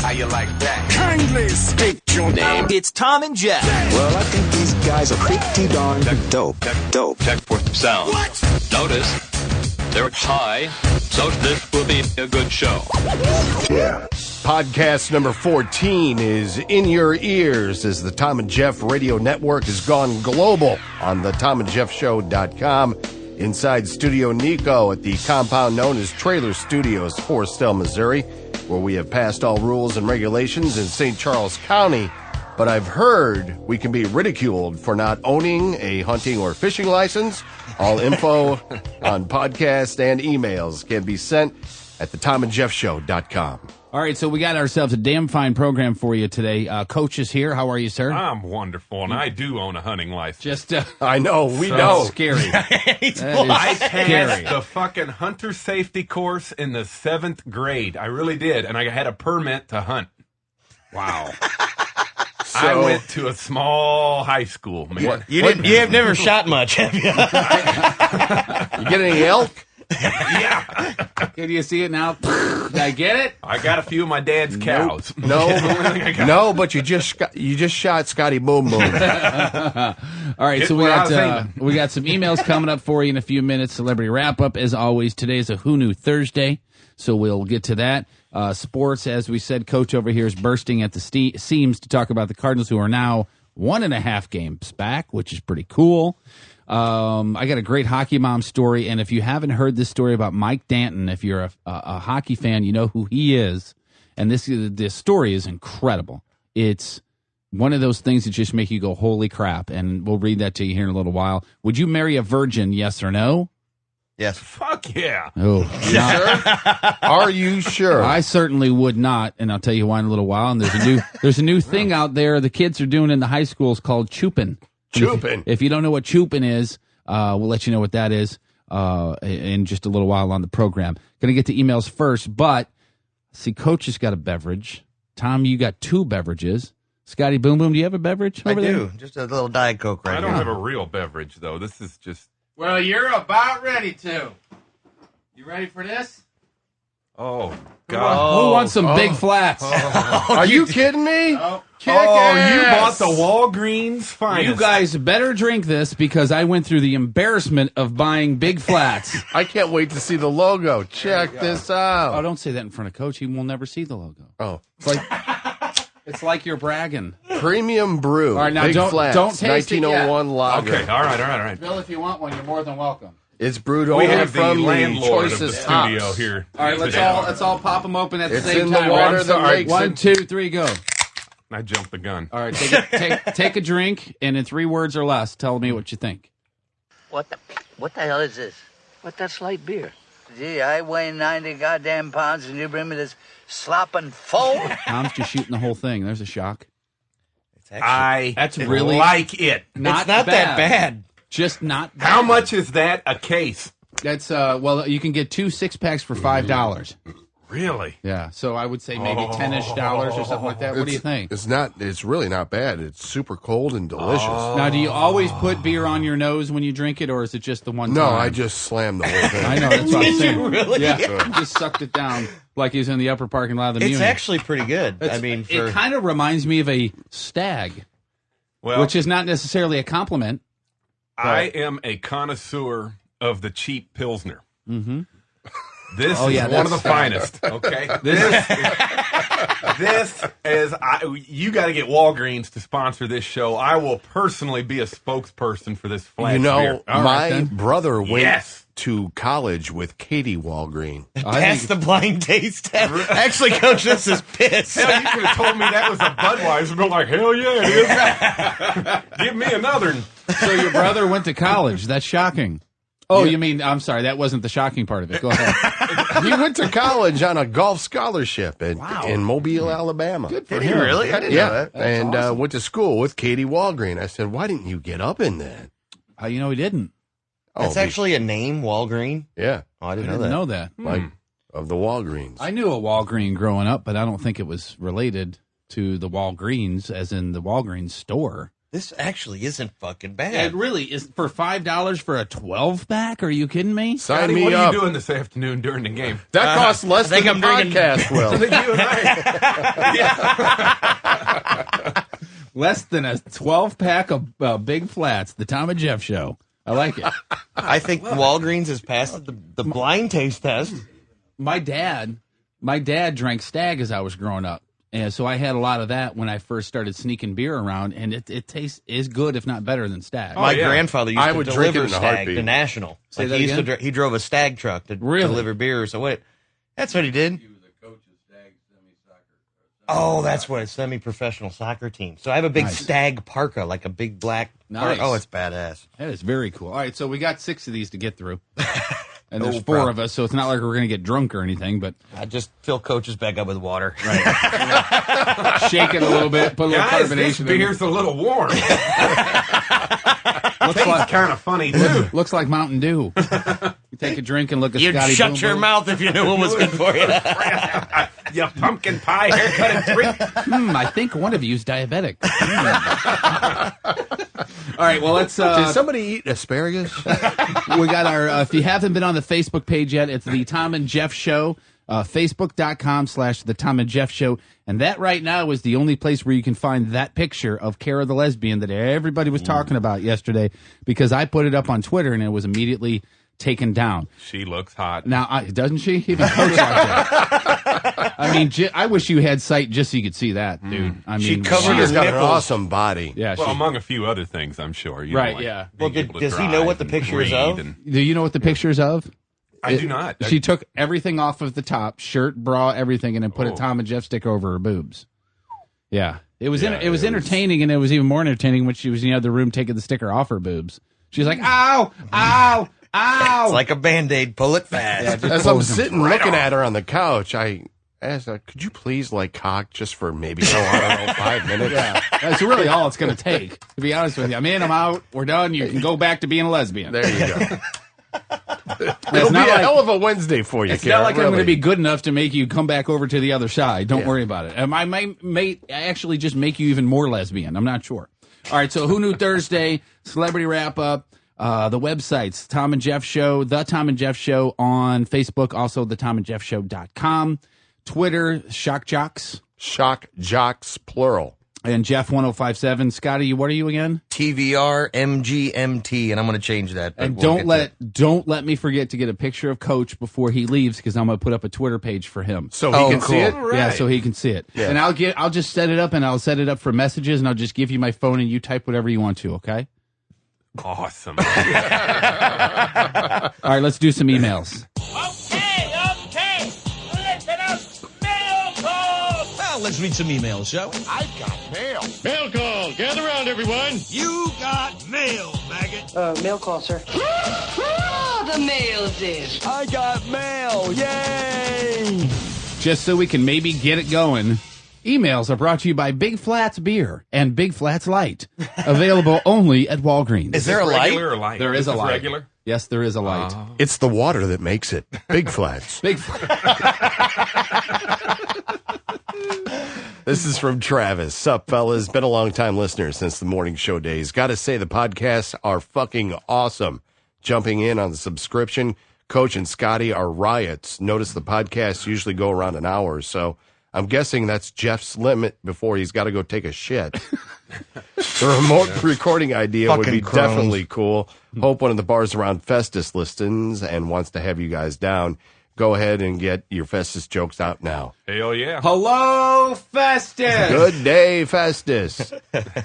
How you like that? Kindly state your name. It's Thom and Jeff. Well, I think these guys are pretty darn dope. Check for sound. What? Notice they're high, so this will be a good show. Yeah. Podcast number 14 is in your ears as the Thom and Jeff radio network has gone global on the ThomandJeffShow.com. Inside Studio Nico at the compound known as Trailer Studios, Forestell, Missouri, where we have passed all rules and regulations in St. Charles County. But I've heard we can be ridiculed for not owning a hunting or fishing license. All info on podcast and emails can be sent at the ThomandJeffShow.com. All right, so we got ourselves a damn fine program for you today. Coach is here. How are you, sir? I'm wonderful, and I do own a hunting license. Just, I know, we know. Scary. I passed the fucking hunter safety course in the 7th grade. I really did, and I had a permit to hunt. Wow. I went to a small high school, man. You have never shot much, have you? You get any elk? Yeah. Can you see it now? Did I get it? I got a few of my dad's cows. No, but you just shot Scotty Boom Boom. All right, so we got some emails coming up for you in a few minutes. Celebrity wrap up, as always. Today is a Who Knew Thursday, so we'll get to that. Sports, as we said, Coach over here is bursting at the seams to talk about the Cardinals, who are now 1.5 games back, which is pretty cool. I got a great Hockey Mom story, and if you haven't heard this story about Mike Danton, if you're a hockey fan, you know who he is, and this story is incredible. It's one of those things that just make you go, holy crap, and we'll read that to you here in a little while. Would you marry a virgin, yes or no? Yes. Fuck yeah. Oh, Sure? Are you sure? I certainly would not, and I'll tell you why in a little while. And there's a new thing out there the kids are doing in the high schools called chooping. Chooping. If you don't know what chooping is, we'll let you know what that is in just a little while on the program. Going to get to emails first, but see, Coach has got a beverage. Thom, you got 2 beverages. Scotty Boom Boom, do you have a beverage over there? I do. Just a little Diet Coke right I here. don't have a real beverage, though. This is just... Well, you're about ready to. You ready for this? Oh, Who God. wants some big flats? Are you kidding me? Kick You ass. bought the Walgreens finest. You guys better drink this because I went through the embarrassment of buying big flats. I can't wait to see the logo. Check this Oh, out. don't say that in front of Coach. He will never see the logo. Oh, It's like you're bragging. Premium Brew. All right, now Big don't Flats, taste it yet. 1901 lager. Okay, all right. Bill, if you want one, you're more than welcome. It's brewed We only have the from the landlord of the choicest studio hops. here. All right, let's all pop them open at the It's same in the time. water I'm that sorry. makes 1, it. 2, 3, go. I jumped the gun. All right, take a drink, and in 3 words or less, tell me what you think. What the hell is this? What's that light beer? Gee, I weigh 90 goddamn pounds and you bring me this slopping foam? Tom's just shooting the whole thing. There's a shock. That's really like it. It's not that bad. Just not bad. How much is that a case? That's well, you can get 2 6-packs for $5. Really? Yeah, so I would say maybe $10-ish or something like that. What do you think? It's really not bad. It's super cold and delicious. Now, do you always put beer on your nose when you drink it, or is it just the one No, time? I just slammed the whole thing. I know, that's what I'm saying. Really? Yeah, just sucked it down like he was in the upper parking lot of the It's Muni. actually pretty good. It kind of reminds me of a stag, Well, which is not necessarily a compliment. I am a connoisseur of the cheap Pilsner. Mm-hmm. This is one of the finest. Okay, this is. You got to get Walgreens to sponsor this show. I will personally be a spokesperson for this flash beer. My brother went Yes. to college with Katie Walgreen. That's the blind taste test. Actually, Coach, this is piss. Hell, you could have told me that was a Budweiser. I'd be like, hell yeah, it is. Give me another. So your brother went to college. That's shocking. Oh, you mean, I'm sorry, that wasn't the shocking part of it. Go ahead. He went to college on a golf scholarship in Mobile, Alabama. Good for Did he him. really? I didn't know that. And went to school with Katie Walgreen. I said, why didn't you get up in that? You know he didn't. That's actually a name, Walgreen? Yeah. Oh, I I didn't didn't know that. know that. Like, of the Walgreens. I knew a Walgreen growing up, but I don't think it was related to the Walgreens, as in the Walgreens store. This actually isn't fucking bad. It really is. For $5 for a 12-pack? Are you kidding me? Sign Scotty, me what up. are you doing this afternoon during the game? That costs less than the podcast will. I think you and I. Less than a 12-pack of Big Flats, the Thom and Jeff Show. I like it. I think Walgreens has passed the blind taste test. My dad drank Stag as I was growing up. And so I had a lot of that when I first started sneaking beer around, and it tastes is good, if not better than Stag. My grandfather used to would drink it deliver in a Stag heartbeat. to National. Say Like that he used again? to he drove a Stag truck to deliver beer. So what? That's what he did. He was a coach of Stag semi-soccer. Oh, that's what, a semi-professional soccer team. So I have a big Stag parka, like a big black Nice. Oh, it's badass. That is very cool. All right, so we got 6 of these to get through. And there's 4 of us, so it's not like we're going to get drunk or anything, but I just fill Coach's back up with water. right. Shake it a little bit, put a little Guys, this carbonation in beer's a little warm. it. Looks Tastes like, kind of funny, too. looks like Mountain Dew. You take a drink and look at You'd Scotty shut Boom your Boom. mouth if you knew what was good for you. You pumpkin pie haircut and drink. I think one of you is diabetic. All right, well, let's... Did somebody eat asparagus? We got our, if you haven't been on the Facebook page yet, it's the Thom and Jeff Show, Facebook.com/the Thom and Jeff Show. And that right now is the only place where you can find that picture of Kara the lesbian that everybody was talking about yesterday, because I put it up on Twitter and it was immediately taken down. She looks hot. Now, doesn't she? Even Coach like that. I mean, I wish you had sight just so you could see that, dude. I mean, She covered She her has got an nipples. awesome body. Yeah, Well, she, among a few other things, I'm sure. You Right, know, like yeah. Well, being able to does he know drive what the and picture is read of? and- do you know what the picture's of? I do not. She took everything off of the top, shirt, bra, everything, and then put a Thom and Jeff sticker over her boobs. Yeah. It was Yeah, it was it was- entertaining, and it was even more entertaining when she was in the other room taking the sticker off her boobs. She's like, ow, ow, ow. It's like a Band-Aid. Pull it fast. As I'm sitting looking at her on the couch, I asked her, could you please like cock just for maybe, I don't know, 5 minutes? Yeah. That's really all it's going to take, to be honest with you. I'm in, I'm out, we're done. You can go back to being a lesbian. There you go. It's It'll be not a like- hell of a Wednesday for you, It's Kara, not like I'm going to really. be good enough to make you come back over to the other side. Don't worry about it. And I may actually just make you even more lesbian. I'm not sure. All right, so Who Knew Thursday, Celebrity Wrap-Up, the websites, Thom and Jeff Show, The Thom and Jeff Show on Facebook, also theThomandJeffShow.com, Twitter, Shock Jocks, Shock Jocks, plural. and Jeff1057. Scotty, what are you again? TVR MGMT, and I'm going to change that. but And we'll get don't let me forget to get a picture of Coach before he leaves, because I'm going to put up a Twitter page for him. So he can see it? Yeah, so he can see it. Yeah. And I'll just set it up, and I'll set it up for messages, and I'll just give you my phone, and you type whatever you want to, okay? Awesome. All right, let's do some emails. Okay. Listen up. Mail call. Well, let's read some emails, shall we? I've got mail. Mail call. Gather around, everyone. You got mail, maggot. Mail call, sir. The mail's in. I got mail. Yay. Just so we can maybe get it going, emails are brought to you by Big Flats Beer and Big Flats Light, available only at Walgreens. Is there a light? Regular or light? There is This a light. Regular? Yes, there is a light. It's the water that makes it. Big Flats. Big This is from Travis. Sup, fellas? Been a long time listener since the morning show days. Got to say, the podcasts are fucking awesome. Jumping in on the subscription, Coach and Scotty are riots. Notice the podcasts usually go around an hour or so. I'm guessing that's Jeff's limit before he's got to go take a shit. The remote recording idea would Fucking be crones. definitely cool. Hope one of the bars around Festus listens and wants to have you guys down. Go ahead and get your Festus jokes out now. Hell yeah. Hello, Festus. Good day, Festus.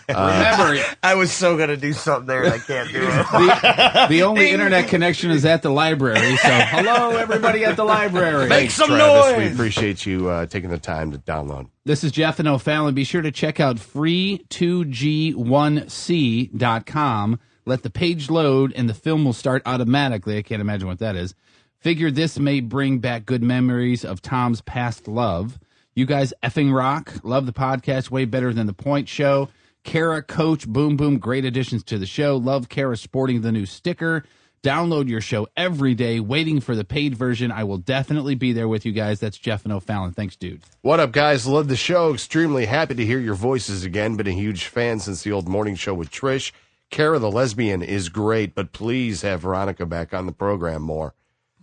Remember, I was so going to do something there, and I can't do it. the only internet connection is at the library. So, hello, everybody at the library. Make some Travis, we noise. appreciate you taking the time to download. This is Jeff and O'Fallon. Be sure to check out free2g1c.com. Let the page load, and the film will start automatically. I can't imagine what that is. Figure this may bring back good memories of Tom's past love. You guys effing rock. Love the podcast way better than the Point Show. Kara, Coach, Boom Boom, great additions to the show. Love Kara sporting the new sticker. Download your show every day, waiting for the paid version. I will definitely be there with you guys. That's Jeff and O'Fallon. Thanks, dude. What up, guys? Love the show. Extremely happy to hear your voices again. Been a huge fan since the old morning show with Trish. Kara the lesbian is great, but please have Veronica back on the program more.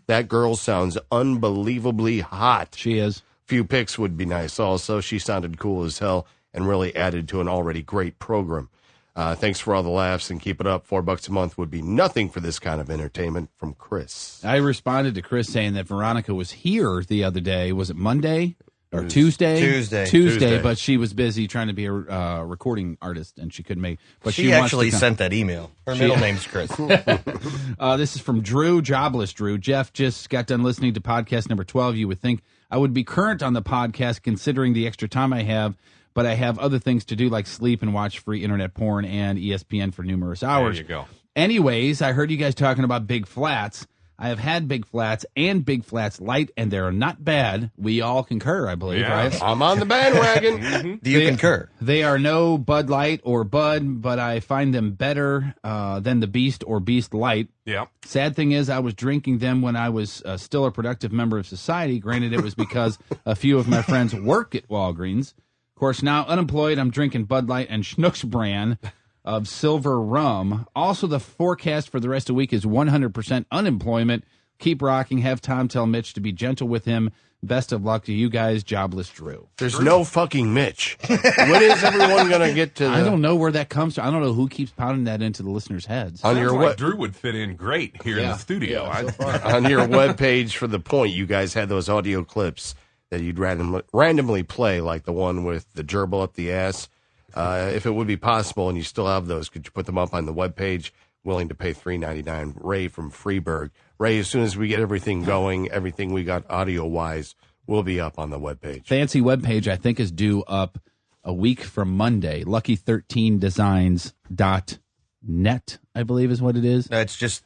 That girl sounds unbelievably hot. She is. Few pics would be nice also. She sounded cool as hell and really added to an already great program. Thanks for all the laughs and keep it up. $4 a month would be nothing for this kind of entertainment. From Chris. I responded to Chris saying that Veronica was here the other day. Was it Monday or Tuesday? Tuesday, but she was busy trying to be a recording artist and she couldn't make. But she actually sent that email. Her middle name's Chris. This is from Drew, Jobless Drew. Jeff just got done listening to podcast number 12. You would think I would be current on the podcast considering the extra time I have, but I have other things to do like sleep and watch free internet porn and ESPN for numerous hours. There you go. Anyways, I heard you guys talking about big flats. I have had big flats and big flats light, and they're not bad. We all concur, I believe, right? I'm on the bandwagon. Do you concur? They are no Bud Light or Bud, but I find them better than the Beast or Beast Light. Yeah. Sad thing is, I was drinking them when I was still a productive member of society. Granted, it was because a few of my friends work at Walgreens. Of course, now unemployed, I'm drinking Bud Light and Schnucks brand of silver rum. Also, the forecast for the rest of the week is 100% unemployment. Keep rocking. Have Tom tell Mitch to be gentle with him. Best of luck to you guys, Jobless Drew. There's no fucking Mitch. When is everyone going to get to I don't know where that comes from. I don't know who keeps pounding that into the listeners' heads. On your like Drew would fit in great here in the studio. On your webpage for The Point, you guys had those audio clips that you'd randomly play, like the one with the gerbil up the ass. If it would be possible and you still have those, could you put them up on the webpage? Willing to pay $3.99. Ray from Freeburg. Ray, as soon as we get everything going, everything we got audio-wise will be up on the webpage. Fancy webpage, I think, is due up a week from Monday. Lucky13designs.net, I believe is what it is. No, it's just...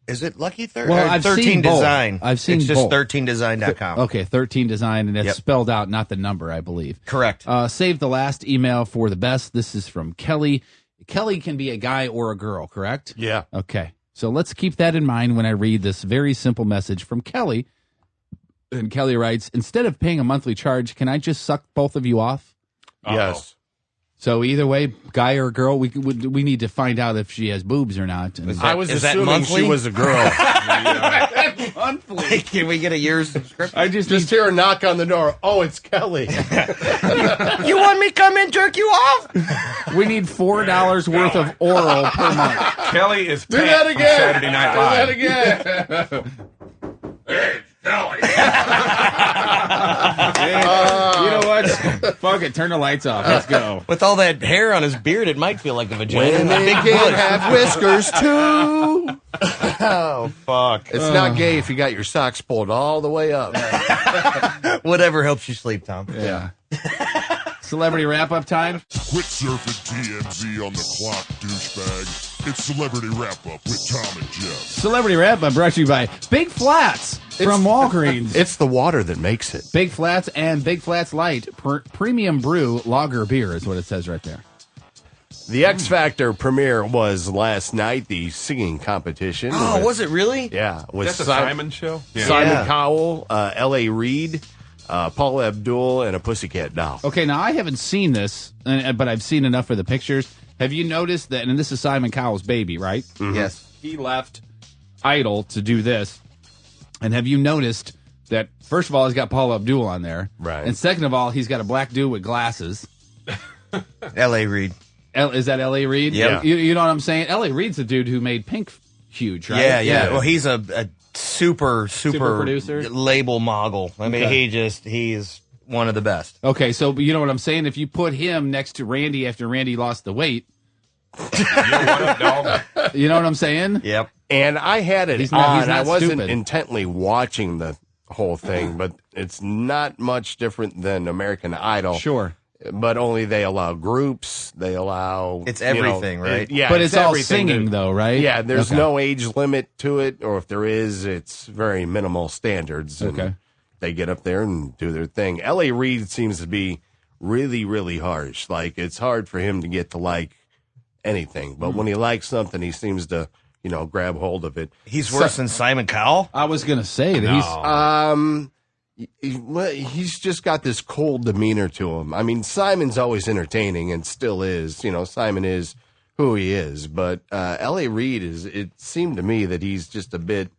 Is it Lucky 13? Well, I've 13 seen Design. Both. I've seen it's just both. 13design.com. Okay, 13 Design, and it's spelled out, not the number, I believe. Correct. Save the last email for the best. This is from Kelly. Kelly can be a guy or a girl, correct? Yeah. Okay. So let's keep that in mind when I read this very simple message from Kelly. And Kelly writes, instead of paying a monthly charge, can I just suck both of you off? Yes. So either way, guy or girl, we need to find out if she has boobs or not. And I was assuming she was a girl. Monthly. Can we get a year's subscription? I just hear a knock on the door. Oh, it's Kelly. You want me to come and jerk you off? We need $4 worth of oral per month. Kelly is Do that again. Saturday Night Live. Do that again. Hey, Kelly. You know what? Fuck it. Turn the lights off. Let's go. With all that hair on his beard, it might feel like a vagina. Women can have whiskers too. Oh, fuck. It's not gay if you got your socks pulled all the way up. Whatever helps you sleep, Tom. Yeah. Celebrity wrap-up time. Quit surfing TMZ on the clock, douchebag. It's Celebrity Wrap-Up with Tom and Jeff. Celebrity wrap-up brought to you by Big Flats from Walgreens. It's the water that makes it. Big Flats and Big Flats Light Premium Brew Lager Beer is what it says right there. The X Factor premiere was last night, the singing competition. Oh, was it really? Yeah. With That's a Simon show? Yeah. Simon Cowell, L.A. Reid, Paul Abdul, and a Pussycat Doll. Okay, now I haven't seen this, but I've seen enough of the pictures. Have you noticed that, and this is Simon Cowell's baby, right? Mm-hmm. Yes. He left Idol to do this. And have you noticed that, first of all, he's got Paul Abdul on there. Right. And second of all, he's got a black dude with glasses. L.A. Reid. Is that L.A. Reid? Yep. You know what I'm saying? L.A. Reid's the dude who made Pink huge, right? Yeah. Well, he's a super producer? label mogul. I mean, he's one of the best. Okay, so you know what I'm saying? If you put him next to Randy after Randy lost the weight, you know what I'm saying? Yep. And I had it He's on. not I wasn't stupid. intently watching the whole thing, but it's not much different than American Idol. Sure. But only they allow groups. They allow... It's everything, right? Yeah, But it's all everything. singing, though, right? Yeah, there's Okay. no age limit to it, or if there is, it's very minimal standards. And Okay. they get up there and do their thing. L.A. Reid seems to be really, really harsh. Like, it's hard for him to get to like anything. But when he likes something, he seems to, grab hold of it. He's worse than Simon Cowell? I was going to say that he's just got this cold demeanor to him. I mean, Simon's always entertaining and still is. Simon is who he is. But L.A. Reid it seemed to me that he's just a bit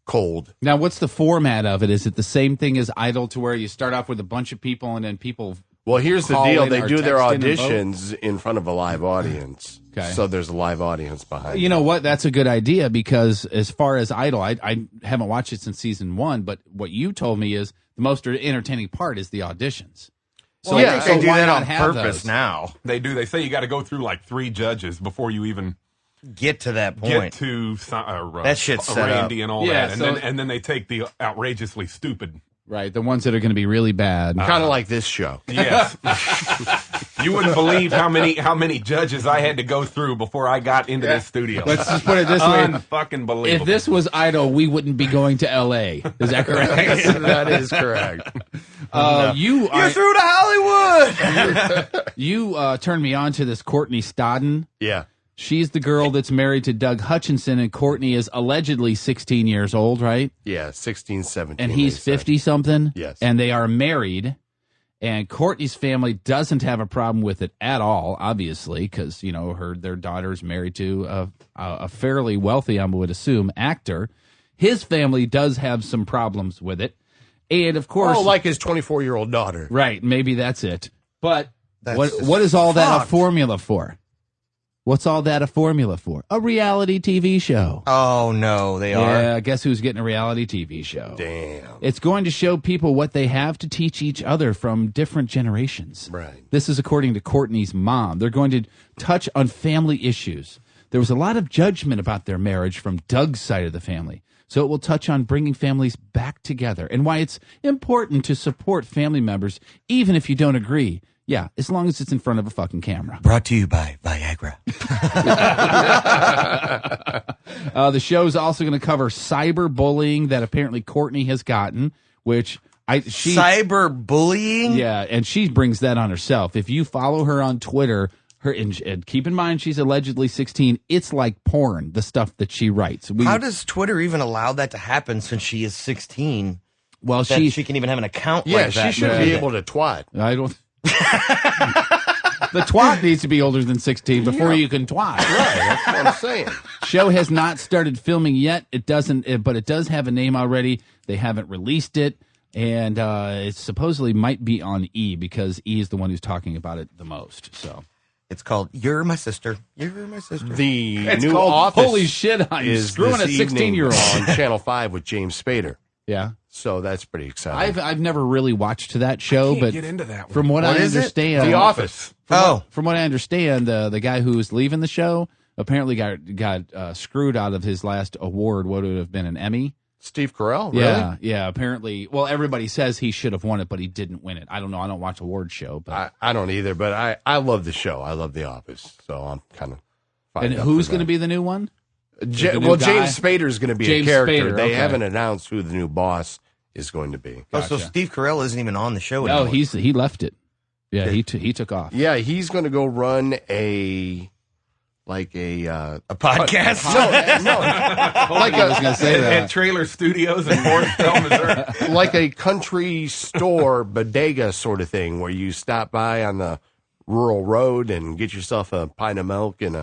cold. Now, what's the format of it? Is it the same thing as Idol to where you start off with a bunch of people and then people... Well, here's the deal. They do their text in auditions in front of a live audience. Okay. So there's a live audience behind You know what? That's a good idea because as far as Idol, I haven't watched it since season 1, but what you told me is the most entertaining part is the auditions. So I think they do that on purpose now. They do. They say you got to go through like 3 judges before you even get to that point. Get to that shit's set Randy up. and all that, and then they take the outrageously stupid. Right, the ones that are going to be really bad. Kind of like this show. Yes. You wouldn't believe how many judges I had to go through before I got into this studio. Let's just put it this way. Unfucking believable. If this was Idol, we wouldn't be going to L.A. Is that correct? That is correct. You're through to Hollywood! You turned me on to this Courtney Stodden. Yeah. She's the girl that's married to Doug Hutchinson, and Courtney is allegedly 16 years old, right? Yeah, 16, 17. And he's 50-something? Yes. And they are married, and Courtney's family doesn't have a problem with it at all, obviously, because, their daughter's married to a fairly wealthy, I would assume, actor. His family does have some problems with it. And, of course... Oh, like his 24-year-old daughter. Right, maybe that's it. But what is all that a formula for? What's all that a formula for? A reality TV show. Oh, no, they are. Yeah, guess who's getting a reality TV show? Damn. It's going to show people what they have to teach each other from different generations. Right. This is according to Courtney's mom. They're going to touch on family issues. There was a lot of judgment about their marriage from Doug's side of the family. So it will touch on bringing families back together and why it's important to support family members, even if you don't agree. Yeah, as long as it's in front of a fucking camera. Brought to you by Viagra. The show is also going to cover cyberbullying that apparently Courtney has gotten, which cyberbullying? Yeah, and she brings that on herself. If you follow her on Twitter, and keep in mind she's allegedly 16, it's like porn, the stuff that she writes. How does Twitter even allow that to happen since she is 16? Well, she can even have an account like that. Yeah, she should be able to twat. I don't... The twat needs to be older than 16 before you can twat. Right, that's what I'm saying. Show has not started filming yet. It doesn't, but it does have a name already. They haven't released it, and it supposedly might be on E because E is the one who's talking about it the most. So it's called "You're My Sister." You're my sister. The new Office. Holy shit! I'm screwing a 16-year-old on Channel 5 with James Spader. Yeah. So that's pretty exciting. I've never really watched that show, but get into that one. From what I understand, The Office. From what I understand, the guy who's leaving the show apparently got screwed out of his last award. What would have been an Emmy? Steve Carell, really? Yeah. Apparently, well, everybody says he should have won it, but he didn't win it. I don't know. I don't watch award show, but I don't either. But I love the show. I love The Office. So I'm kind of. And who's going to be the new one? James Spader is going to be a character. They haven't announced who the new boss is going to be. Gotcha. Oh, so Steve Carell isn't even on the show anymore. No, he left it. Yeah, he took off. Yeah, he's going to go run a podcast. No, like I was going to say that at Trailer Studios in Morrisville, Missouri, like a country store bodega sort of thing, where you stop by on the rural road and get yourself a pint of milk and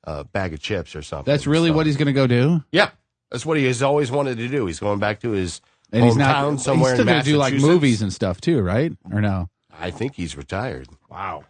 a bag of chips or something. That's really what he's going to go do? Yeah. That's what he has always wanted to do. He's going back to his and hometown somewhere in Massachusetts. He's still going to do like movies and stuff too, right? Or no? I think he's retired. Wow.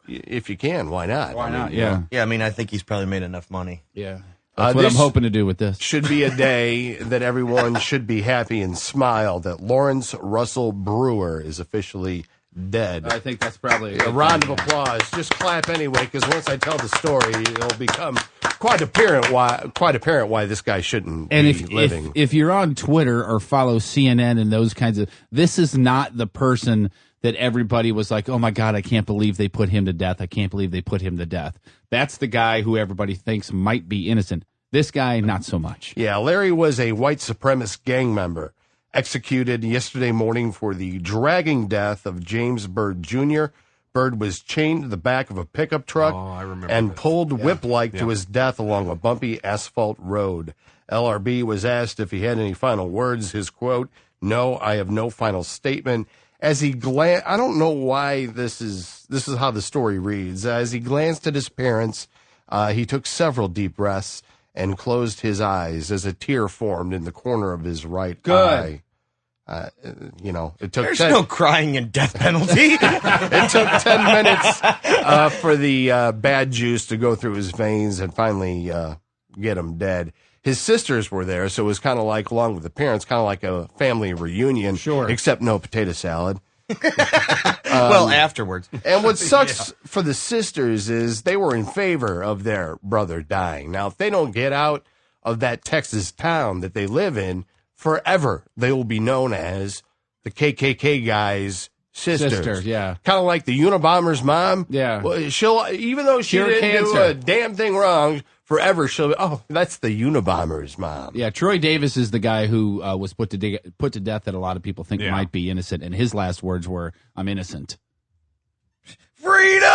If you can, why not? Why not? Yeah. Yeah, I mean, I think he's probably made enough money. Yeah. That's what I'm hoping to do with this. Should be a day that everyone should be happy and smile that Lawrence Russell Brewer is officially dead. I think that's probably a round of applause. Just clap anyway, because once I tell the story, it'll become quite apparent why this guy shouldn't be living. If you're on Twitter or follow CNN and those kinds of, this is not the person that everybody was like, oh my God, I can't believe they put him to death. I can't believe they put him to death. That's the guy who everybody thinks might be innocent. This guy, not so much. Yeah, Larry was a white supremacist gang member executed yesterday morning for the dragging death of James Byrd Jr., Bird was chained to the back of a pickup truck and pulled whip-like to his death along a bumpy asphalt road. LRB was asked if he had any final words. His quote, "No, I have no final statement." As he I don't know why this is how the story reads. As he glanced at his parents, he took several deep breaths and closed his eyes as a tear formed in the corner of his right eye. It took. There's no crying in death penalty. It took 10 minutes for the bad juice to go through his veins and finally get him dead. His sisters were there, so it was kind of like, along with the parents, kind of like a family reunion. Sure. Except no potato salad. Well, afterwards. And what sucks for the sisters is they were in favor of their brother dying. Now, if they don't get out of that Texas town that they live in, forever they will be known as the KKK guy's sisters. Yeah. Kind of like the Unabomber's mom. Yeah. Well, she'll, even though she didn't do a damn thing wrong, forever she'll be, oh, that's the Unabomber's mom. Yeah, Troy Davis is the guy who was put to death that a lot of people think might be innocent, and his last words were, "I'm innocent." Freedom!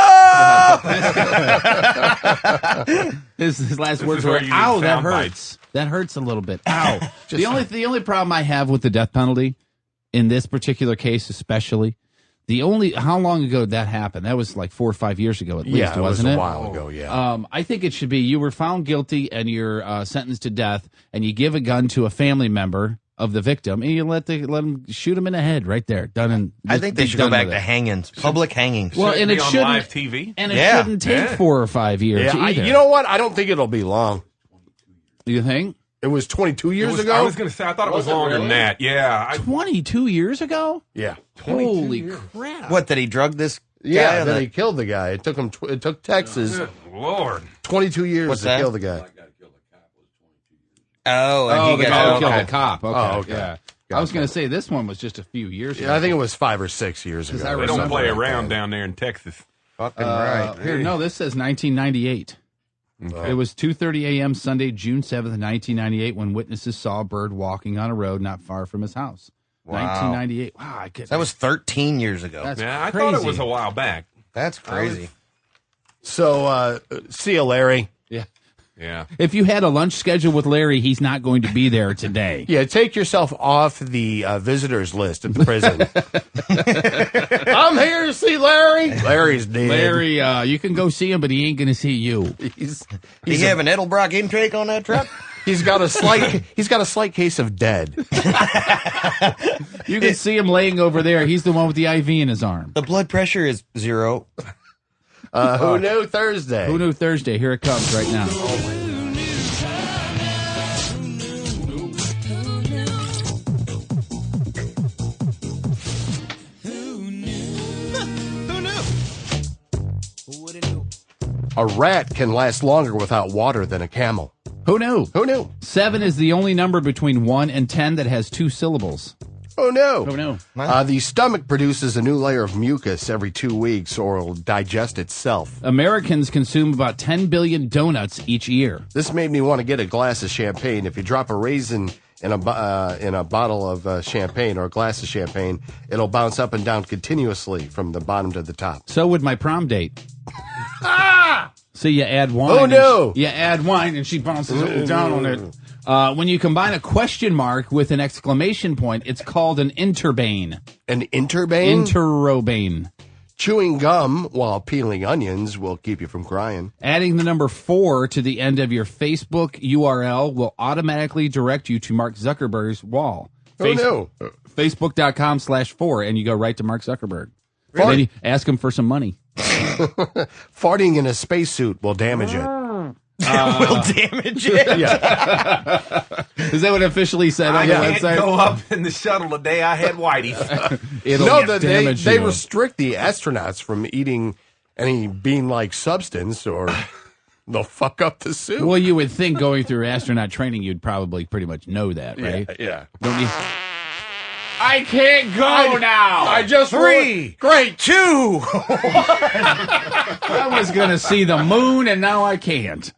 his last words were, "Ow, that hurts. That hurts a little bit. Ow." the only problem I have with the death penalty in this particular case, especially, how long ago did that happen? That was like 4 or 5 years ago at least, wasn't it? A while ago, yeah. I think it should be you were found guilty and you're sentenced to death, and you give a gun to a family member of the victim, and you let them shoot him in the head right there. I think they should go back to hangings, public hangings. Well, and it on shouldn't live TV, and it shouldn't take 4 or 5 years. Yeah, either. you know what? I don't think it'll be long. You think? It was 22 years ago? I was going to say, I thought it was longer than that. Yeah. 22 years ago? Yeah. Holy crap. What, that he drugged this guy? Yeah, then he killed the guy. It took him. It took Texas. Lord. 22 years What's to that? kill the guy. Oh, the guy who killed the cop. Okay. Oh, okay. Yeah. I was going to say, this one was just a few years ago. Yeah, I think it was 5 or 6 years ago. They don't play around down there in Texas. Fucking right. Here, no, this says 1998. Okay. It was 2:30 a.m. Sunday, June 7th, 1998, when witnesses saw Bird walking on a road not far from his house. Wow. 1998. Wow, that was 13 years ago. That's I crazy. thought it was a while back. That's crazy. So, see you, Larry. Yeah. Yeah. If you had a lunch schedule with Larry, he's not going to be there today. Yeah, take yourself off the visitors list at the prison. I'm here to see Larry. Larry's dead. Larry, you can go see him, but he ain't going to see you. He's Do you have an Edelbrock intake on that truck? He's got a slight case of dead. You can see him laying over there. He's the one with the IV in his arm. The blood pressure is 0. Who knew Thursday? Who knew Thursday? Here it comes right now. A rat can last longer without water than a camel. Who knew? Who knew? 7 is the only number between 1 and 10 that has 2 syllables. Oh, no. Who knew? The stomach produces a new layer of mucus every 2 weeks or it'll digest itself. Americans consume about 10 billion donuts each year. This made me want to get a glass of champagne. If you drop a raisin in a bottle of champagne or a glass of champagne, it'll bounce up and down continuously from the bottom to the top. So would my prom date. So you add wine. Oh, no. You add wine and she bounces up and down on it. When you combine a question mark with an exclamation point, it's called an interbane. An interbane? Interrobane. Chewing gum while peeling onions will keep you from crying. Adding the number 4 to the end of your Facebook URL will automatically direct you to Mark Zuckerberg's wall. Oh, no. Facebook.com/4, and you go right to Mark Zuckerberg. Really? Then you ask him for some money. Farting in a spacesuit will damage it. Will damage it. Yeah. Is that what officially said on the I website? can't go up in the shuttle the day I had Whitey's. They restrict the astronauts from eating any bean-like substance or they'll fuck up the suit. Well, you would think going through astronaut training, you'd probably pretty much know that, right? Yeah. Don't you? I can't go now. I just 3, great 2. I was going to see the moon, and now I can't.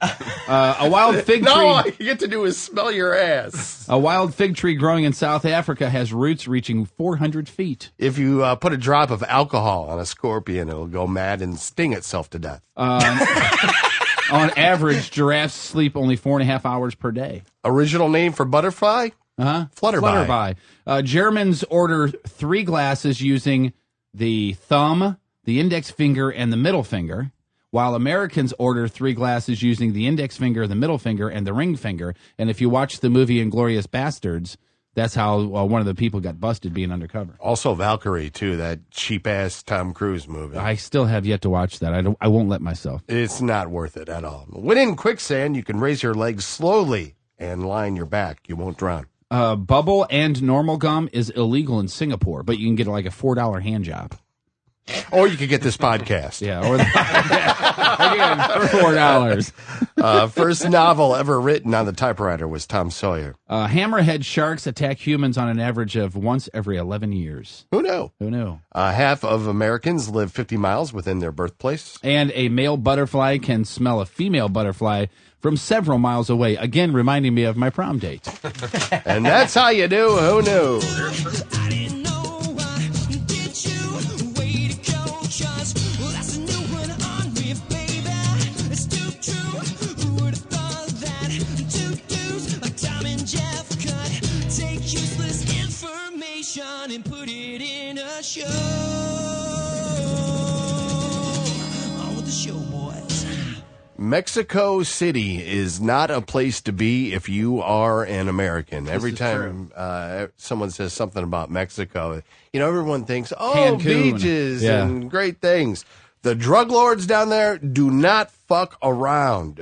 A wild fig tree. No, all you get to do is smell your ass. A wild fig tree growing in South Africa has roots reaching 400 feet. If you put a drop of alcohol on a scorpion, it'll go mad and sting itself to death. On average, giraffes sleep only 4.5 hours per day. Original name for butterfly? Flutterby. Germans order 3 glasses using the thumb, the index finger, and the middle finger, while Americans order 3 glasses using the index finger, the middle finger, and the ring finger. And if you watch the movie Inglourious Bastards, that's how one of the people got busted being undercover. Also Valkyrie, too, that cheap-ass Tom Cruise movie. I still have yet to watch that. I won't let myself. It's not worth it at all. When in quicksand, you can raise your legs slowly and lie on your back. You won't drown. Bubble and normal gum is illegal in Singapore, but you can get like a $4 hand job. Or you could get this podcast. Yeah, or again, for $4. First novel ever written on the typewriter was Tom Sawyer. Hammerhead sharks attack humans on an average of once every 11 years. Who knew? Who knew? Half of Americans live 50 miles within their birthplace. And a male butterfly can smell a female butterfly from several miles away. Again, reminding me of my prom date. And that's how you do Who Knew? And put it in a show. On with the show, boys. Mexico City is not a place to be if you are an American. Every time someone says something about Mexico, everyone thinks, Cancun. Beaches and great things. The drug lords down there do not fuck around.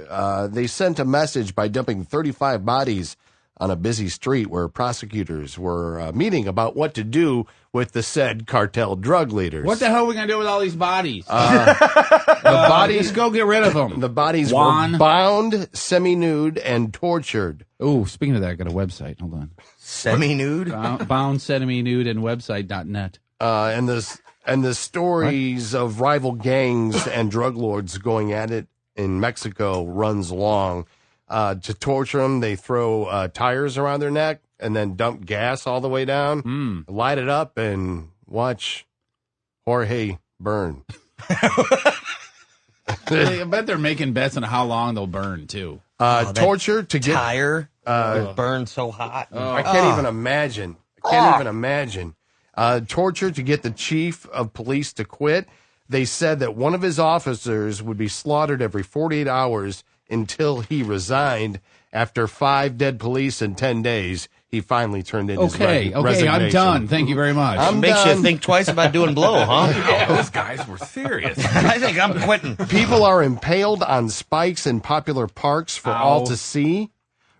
They sent a message by dumping 35 bodies on a busy street where prosecutors were meeting about what to do with the said cartel drug leaders. What the hell are we going to do with all these bodies? The bodies, go get rid of them. The bodies were bound, semi-nude, and tortured. Oh, speaking of that, I got a website. Hold on. Semi-nude? Bound, semi-nude, and website.net. And the stories of rival gangs and drug lords going at it in Mexico runs long. To torture them, they throw tires around their neck and then dump gas all the way down, light it up, and watch Jorge burn. I bet they're making bets on how long they'll burn, too. Torture to get... Tire burned so hot. I can't even imagine. Torture to get the chief of police to quit. They said that one of his officers would be slaughtered every 48 hours until he resigned. After 5 dead police in 10 days, he finally turned in his resignation. I'm done. Thank you very much. Makes you think twice about doing blow, huh? Those guys were serious. I think I'm quitting. People are impaled on spikes in popular parks for all to see.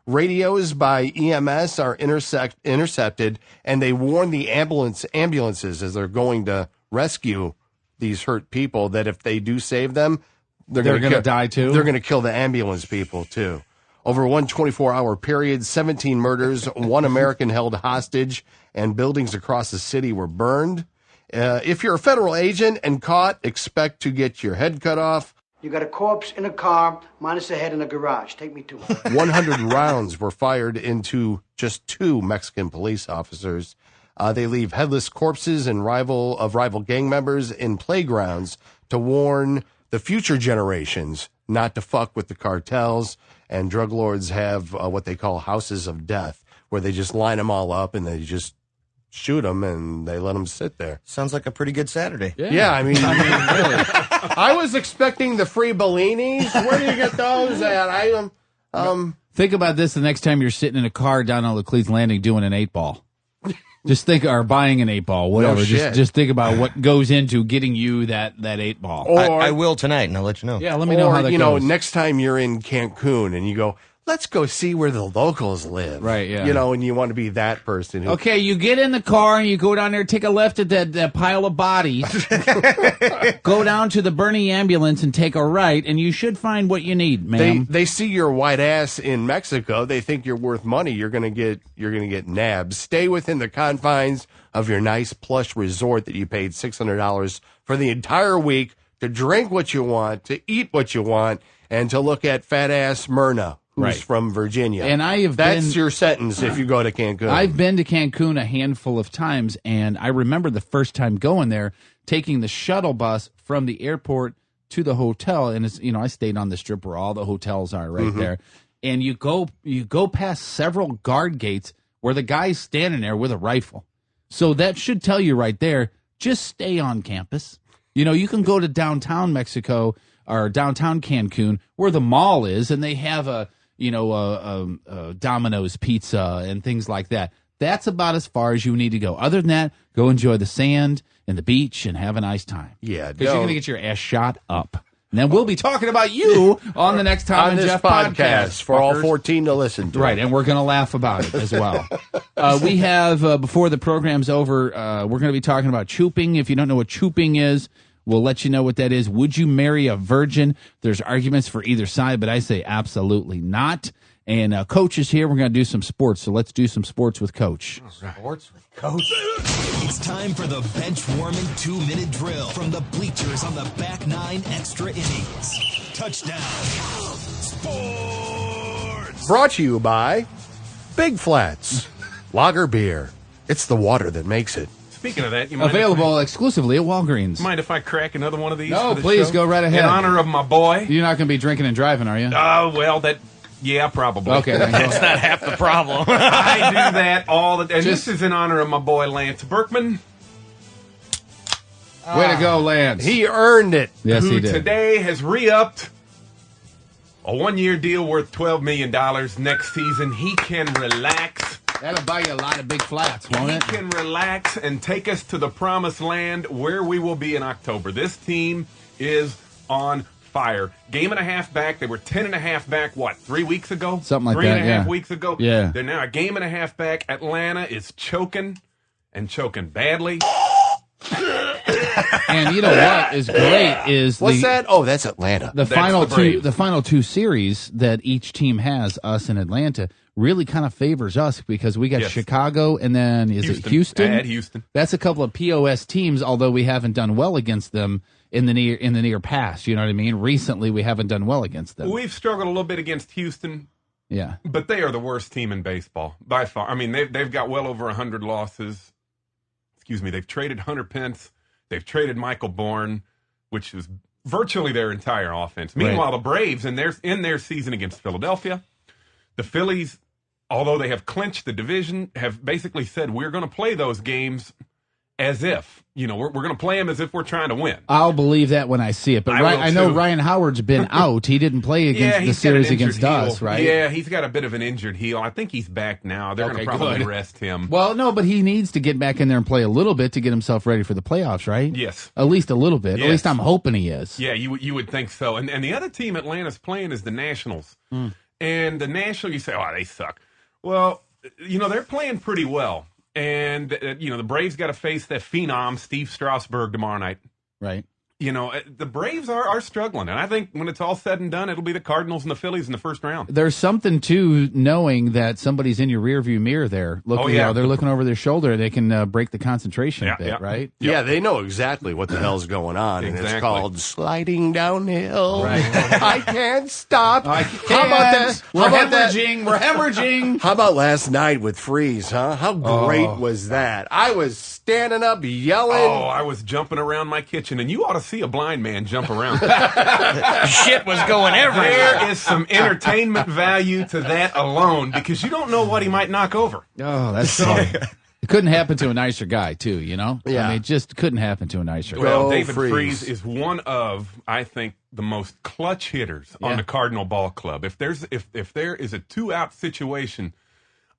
Radios by EMS are intercepted, and they warn the ambulances as they're going to rescue these hurt people that if they do save them, they're going to die too. They're going to kill the ambulance people too. Over one 24-hour period, 17 murders, 1 American held hostage, and buildings across the city were burned. If you're a federal agent and caught, expect to get your head cut off. You got a corpse in a car, minus a head in a garage. Take me to it. 100 rounds were fired into just 2 Mexican police officers. They leave headless corpses and rival gang members in playgrounds to warn the future generations not to fuck with the cartels. And drug lords have what they call houses of death, where they just line them all up and they just shoot them and they let them sit there. Sounds like a pretty good Saturday. Yeah, I mean really. I was expecting the free Bellinis. Where do you get those at? Think about this the next time you're sitting in a car down on Laclede Landing doing an 8-ball. Just think, or buying an 8-ball, whatever. No shit. Just think about what goes into getting you that 8-ball. Or I will tonight, and I'll let you know. Yeah, let me know how that goes. Next time you're in Cancun and you go, let's go see where the locals live. Right, yeah. And you want to be that person. Okay, you get in the car and you go down there, take a left at that pile of bodies, go down to the burning ambulance and take a right, and you should find what you need, ma'am. They see your white ass in Mexico. They think you're worth money. You're gonna get nabbed. Stay within the confines of your nice plush resort that you paid $600 for the entire week to drink what you want, to eat what you want, and to look at fat ass Myrna, who's from Virginia. And that's your sentence if you go to Cancun. I've been to Cancun a handful of times, and I remember the first time going there, taking the shuttle bus from the airport to the hotel, and it's, I stayed on the strip where all the hotels are right there, and you go past several guard gates where the guy's standing there with a rifle. So that should tell you right there, just stay on campus. You can go to downtown Mexico or downtown Cancun where the mall is, and they have a Domino's pizza and things like that. That's about as far as you need to go. Other than that, go enjoy the sand and the beach and have a nice time. Yeah, because you're going to get your ass shot up. And then we'll be talking about you on the next Tom and Jeff podcast for all 14 to listen to. Right, and we're going to laugh about it as well. We have, before the program's over, we're going to be talking about chooping. If you don't know what chooping is, we'll let you know what that is. Would you marry a virgin? There's arguments for either side, but I say absolutely not. And Coach is here. We're going to do some sports, so let's do some sports with Coach. Sports with Coach. It's time for the bench warming 2-minute drill from the bleachers on the back 9 extra innings. Touchdown. Sports. Brought to you by Big Flats Lager Beer. It's the water that makes it. Speaking of that, you mind available exclusively at Walgreens. Mind if I crack another one of these? No, for the please show? go right ahead. In honor of my boy. You're not going to be drinking and driving, are you? Well, yeah, probably. Okay, then that's not half the problem. I do that all the time. And this is in honor of my boy Lance Berkman. Way to go, Lance. He earned it. Yes, who he did. Today has re-upped a 1-year deal worth $12 million. Next season, he can relax. That'll buy you a lot of big flats, won't it? He can relax and take us to the promised land where we will be in October. This team is on fire. Game and a half back. They were 10.5 back, 3 weeks ago? Something like that, 3.5 weeks ago? Yeah. They're now a game and a half back. Atlanta is choking badly. And you know what is great is What's that? Oh, that's Atlanta. The final two series that each team has, us and Atlanta, really kind of favors us because we got Chicago and then is it Houston? At Houston. That's a couple of POS teams, although we haven't done well against them in the near past. You know what I mean? Recently, we haven't done well against them. We've struggled a little bit against Houston. Yeah, but they are the worst team in baseball by far. I mean, they've got well over 100 losses. Excuse me. They've traded Hunter Pence. They've traded Michael Bourne, which is virtually their entire offense. Meanwhile, the Braves in their season against Philadelphia, the Phillies, although they have clinched the division, have basically said we're going to play those games as if, we're going to play them as if we're trying to win. I'll believe that when I see it. But I know Ryan Howard's been out. He didn't play against the series against us, right? Yeah, he's got a bit of an injured heel. I think he's back now. They're going to probably rest him. Well, no, but he needs to get back in there and play a little bit to get himself ready for the playoffs, right? Yes. At least a little bit. Yes. At least I'm hoping he is. Yeah, you would think so. And the other team Atlanta's playing is the Nationals. And the Nationals, you say, oh, they suck. Well, they're playing pretty well. And, the Braves got to face that phenom, Steve Strasburg, tomorrow night. Right. The Braves are struggling. And I think when it's all said and done, it'll be the Cardinals and the Phillies in the first round. There's something to knowing that somebody's in your rearview mirror there. Looking, they're looking over their shoulder. They can break the concentration a bit, right? Yeah, they know exactly what the hell's going on. Exactly. And it's called sliding downhill. Right. I can't stop. I can't. How about that? We're hemorrhaging. We're hemorrhaging. How about last night with Freeze, huh? How great was that? I was standing up yelling. Oh, I was jumping around my kitchen, and you ought to see a blind man jump around. Shit was going everywhere. There is some entertainment value to that alone because you don't know what he might knock over. Oh, that's funny. It couldn't happen to a nicer guy, too, Yeah. I mean, it just couldn't happen to a nicer guy. Well, David Freese is one of, I think, the most clutch hitters on the Cardinal Ball Club. If there is a 2-out situation,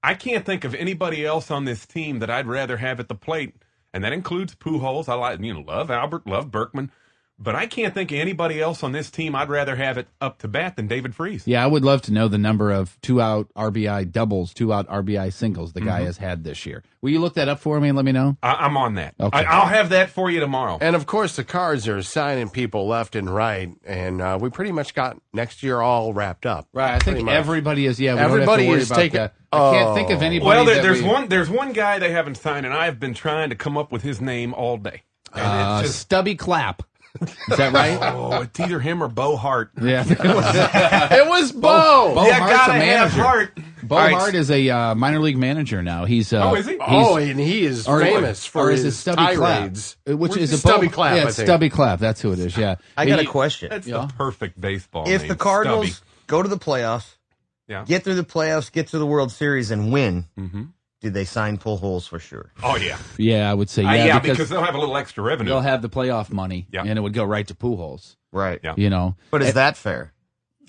I can't think of anybody else on this team that I'd rather have at the plate, and that includes Pujols. I love Albert, love Berkman. But I can't think of anybody else on this team I'd rather have it up to bat than David Freese. Yeah, I would love to know the number of 2-out RBI doubles, 2-out RBI singles the guy has had this year. Will you look that up for me and let me know? I'm on that. Okay. I'll have that for you tomorrow. And, of course, the Cards are signing people left and right, and we pretty much got next year all wrapped up. Right, I think everybody is, everybody is taking. I can't think of anybody. Well, there's one guy they haven't signed, and I've been trying to come up with his name all day. And it's just Stubby Clapp. Is that right? Oh, it's either him or Bo Hart. Yeah. It was Bo. Bo you Hart's gotta a manager. have Hart. Bo Hart is a minor league manager now. He's is he? And he is famous for his tirades. Which is a Stubby Clapp, Yeah, I think. Stubby Clapp. That's who it is, yeah. I got a question. That's the perfect baseball If name, the Cardinals Stubby. go to the playoffs, get through the playoffs, get to the World Series, and win, do they sign Pujols for sure? Oh, yeah. Yeah, I would say because they'll have a little extra revenue. They'll have the playoff money, and it would go right to Pujols. Right. Yeah. You know. But is that fair?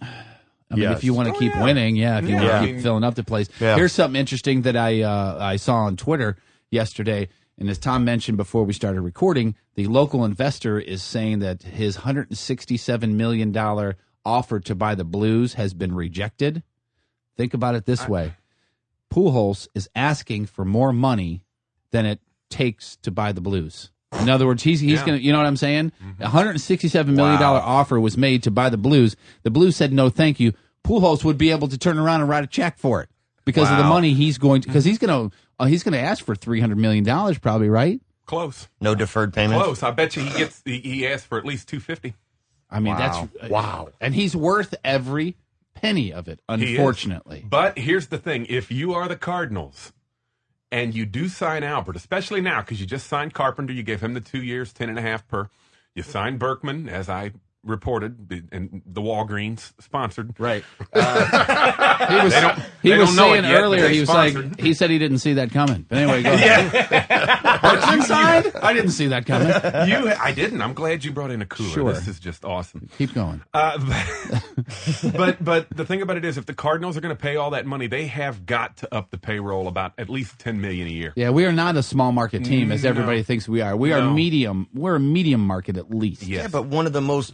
I mean, if you want to keep winning, if you want to keep filling up the place. Yeah. Here's something interesting that I saw on Twitter yesterday, and as Tom mentioned before we started recording, the local investor is saying that his $167 million offer to buy the Blues has been rejected. Think about it this way. Pujols is asking for more money than it takes to buy the Blues. In other words, he's going to, you know what I'm saying? $167 million offer was made to buy the Blues. The Blues said, no, thank you. Pujols would be able to turn around and write a check for it because of the money he's going to, because he's going to ask for $300 million probably, right? Close. No deferred payments? Close. I bet you he asked for at least $250. I mean, that's and he's worth every penny of it, unfortunately. But here's the thing. If you are the Cardinals and you do sign Albert, especially now because you just signed Carpenter, you gave him the 2 years, 10.5 per. You signed Berkman, as I reported, and the Walgreens sponsored. Right. He was saying earlier, he said he didn't see that coming. But anyway, go ahead. Berkman signed? I didn't see that coming. I didn't. I'm glad you brought in a cooler. Sure. This is just awesome. Keep going. But the thing about it is, if the Cardinals are going to pay all that money, they have got to up the payroll about at least $10 million a year. Yeah, we are not a small market team as everybody thinks we are. We are medium. We're a medium market at least. Yes. Yeah, but one of the most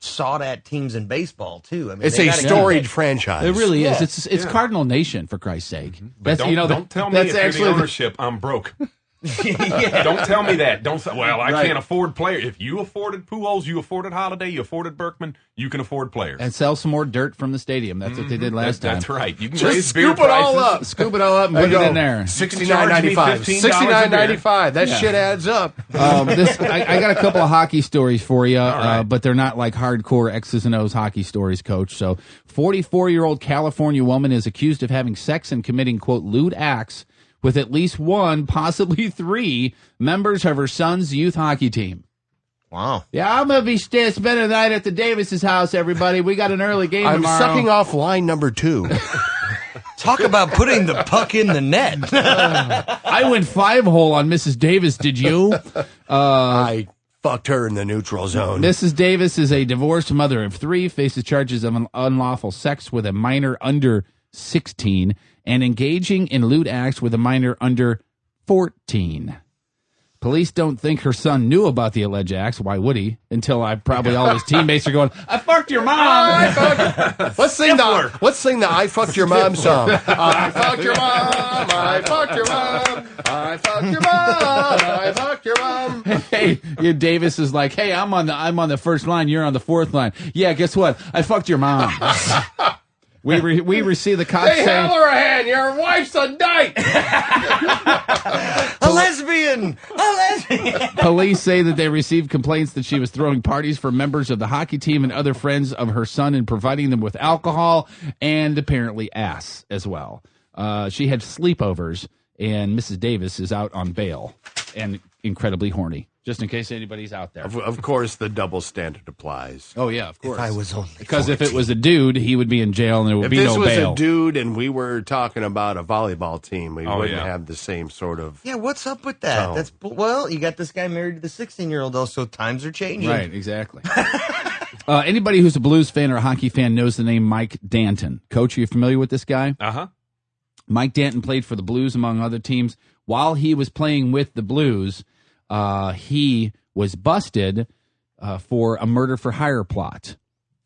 sought-at teams in baseball too. I mean, it's a storied franchise. It really is. It's Cardinal Nation, for Christ's sake. But don't tell me if you're the ownership, I'm broke. Don't tell me that. Don't say, well, I can't afford players. If you afforded Pujols, you afforded Holiday, you afforded Berkman, you can afford players. And sell some more dirt from the stadium. That's what they did last time. That's right. You can just raise scoop beer it all prices. up. Scoop it all up and put it in there. $69.95. $69.95. That shit adds up. I got a couple of hockey stories for you, but they're not like hardcore X's and O's hockey stories, Coach. So, 44-year-old California woman is accused of having sex and committing, quote, lewd acts with at least one, possibly three, members of her son's youth hockey team. Wow. Yeah, I'm going to be spending the night at the Davis's house, everybody. We got an early game tomorrow. I'm sucking off line number 2. Talk about putting the puck in the net. I went 5-hole on Mrs. Davis, did you? I fucked her in the neutral zone. Mrs. Davis is a divorced mother of 3, faces charges of unlawful sex with a minor under 16 and engaging in lewd acts with a minor under 14. Police don't think her son knew about the alleged acts. Why would he? Until probably all his teammates are going, I fucked your mom. Let's sing the I fucked your mom song. I fucked your mom. I fucked your mom. I fucked your mom. I fucked your mom. Hey, Davis is like, hey, I'm on the first line. You're on the fourth line. Yeah, guess what? I fucked your mom. We receive the cops hey, saying, Halloran, your wife's a dyke. A lesbian. Police say that they received complaints that she was throwing parties for members of the hockey team and other friends of her son and providing them with alcohol and apparently ass as well. She had sleepovers, and Mrs. Davis is out on bail and incredibly horny. Just in case anybody's out there. Of course, the double standard applies. Oh, yeah, of course. If I was only 14. Because if it was a dude, he would be in jail and there would be no bail. If this was a dude and we were talking about a volleyball team, we wouldn't have the same sort of... Yeah, what's up with that? tone. Well, you got this guy married to the 16-year-old, though, so times are changing. Right, exactly. Anybody who's a Blues fan or a hockey fan knows the name Mike Danton. Coach, are you familiar with this guy? Uh-huh. Mike Danton played for the Blues, among other teams. While he was playing with the Blues, he was busted for a murder for hire plot.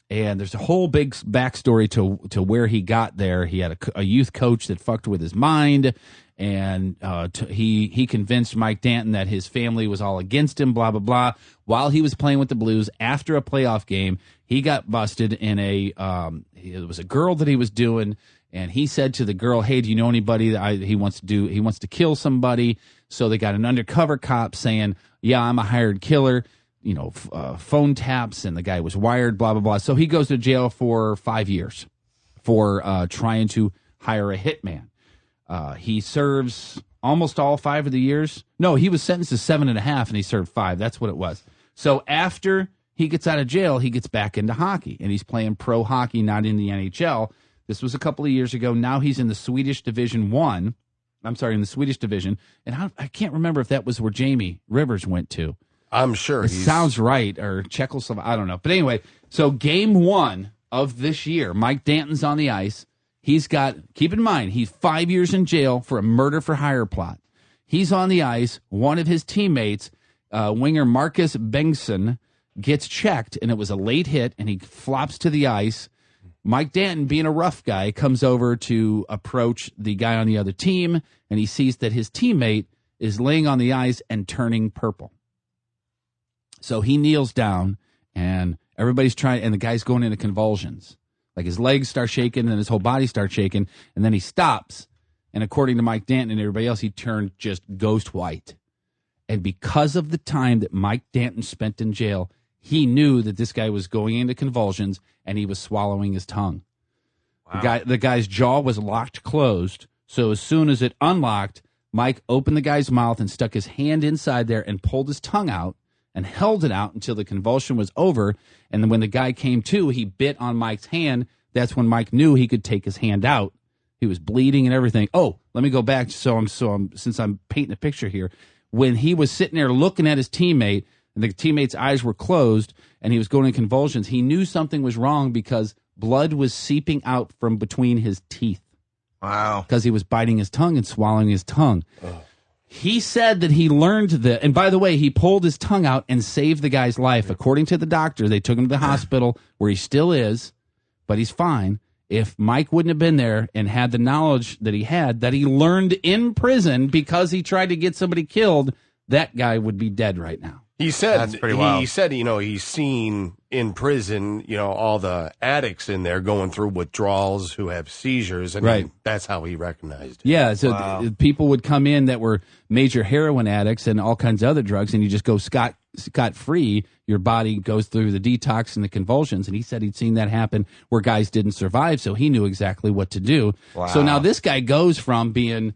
And there's a whole big backstory to where he got there. He had a youth coach that fucked with his mind, and he convinced Mike Danton that his family was all against him, blah, blah, blah. While he was playing with the Blues, after a playoff game, he got busted in it was a girl that he was doing, and he said to the girl, hey, do you know anybody that he wants to kill somebody? So they got an undercover cop saying, yeah, I'm a hired killer. Phone taps, and the guy was wired, blah, blah, blah. So he goes to jail for 5 years for trying to hire a hitman. He serves almost all 5 of the years. No, he was sentenced to 7.5, and he served 5. That's what it was. So after he gets out of jail, he gets back into hockey, and he's playing pro hockey, not in the NHL. This was a couple of years ago. Now he's in the Swedish Division 1. I'm sorry, in the Swedish Division. And I can't remember if that was where Jamie Rivers went to. I'm sure. It sounds right, or Czechoslovakia, I don't know. But anyway, so game 1 of this year, Mike Danton's on the ice. He's got, keep in mind, he's 5 years in jail for a murder for hire plot. He's on the ice. One of his teammates, winger Marcus Bengtsson, gets checked, and it was a late hit, and he flops to the ice. Mike Danton, being a rough guy, comes over to approach the guy on the other team, and he sees that his teammate is laying on the ice and turning purple. So he kneels down, and everybody's trying, and the guy's going into convulsions. Like his legs start shaking, and his whole body starts shaking, and then he stops. And according to Mike Danton and everybody else, he turned just ghost white. And because of the time that Mike Danton spent in jail, he knew that this guy was going into convulsions, and he was swallowing his tongue. Wow. The guy's jaw was locked closed, so as soon as it unlocked, Mike opened the guy's mouth and stuck his hand inside there and pulled his tongue out, and held it out until the convulsion was over. And then when the guy came to, he bit on Mike's hand. That's when Mike knew he could take his hand out. He was bleeding and everything. Oh, let me go back. Since I'm painting a picture here, when he was sitting there looking at his teammate, and the teammate's eyes were closed, and he was going in convulsions, he knew something was wrong because blood was seeping out from between his teeth. Wow. Because he was biting his tongue and swallowing his tongue. Oh. He said that he learned and by the way, he pulled his tongue out and saved the guy's life. According to the doctor, they took him to the hospital where he still is, but he's fine. If Mike wouldn't have been there and had the knowledge that he had, that he learned in prison because he tried to get somebody killed, that guy would be dead right now. He said, that's pretty wild. He said, he's seen in prison, all the addicts in there going through withdrawals who have seizures, and right. That's how he recognized it. Yeah, so people would come in that were major heroin addicts and all kinds of other drugs, and you just go scot-free. Your body goes through the detox and the convulsions, and he said he'd seen that happen where guys didn't survive, so he knew exactly what to do. Wow. So now this guy goes from being,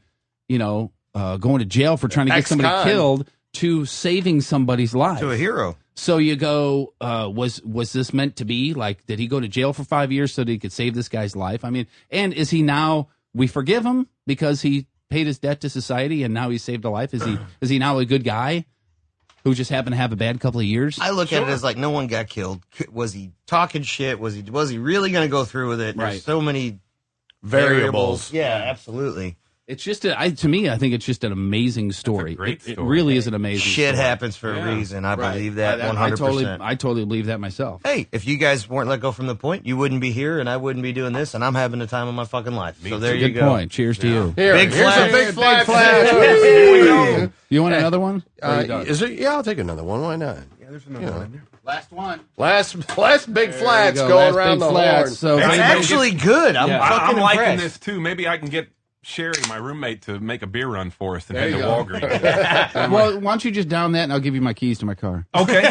going to jail for trying to get somebody killed to saving somebody's life. To a hero. So you go, was this meant to be? Like, did he go to jail for 5 years so that he could save this guy's life? I mean, and is he now, we forgive him because he paid his debt to society and now he saved a life? Is he now a good guy who just happened to have a bad couple of years? I look at it as like no one got killed. Was he talking shit? Was he really going to go through with it? Right. There's so many variables. Yeah, absolutely. It's just, to me, I think it's just an amazing story. Great story. It really is an amazing Shit story. happens for a reason. I believe that 100%. I totally believe that myself. Hey, if you guys weren't let go from the point, you wouldn't be here, and I wouldn't be doing this, and I'm having the time of my fucking life. So there you Good go. point. Cheers to you. Here's a big flag. You want another one? Is it? Yeah, I'll take another one. Why not? Yeah, there's another one there. Last one. Last big flats going around the horn. So it's actually good. I'm liking impressed. this too. Maybe I can get Sherry, my roommate, to make a beer run for us and head to Walgreens. Well, why don't you just down that and I'll give you my keys to my car. Okay.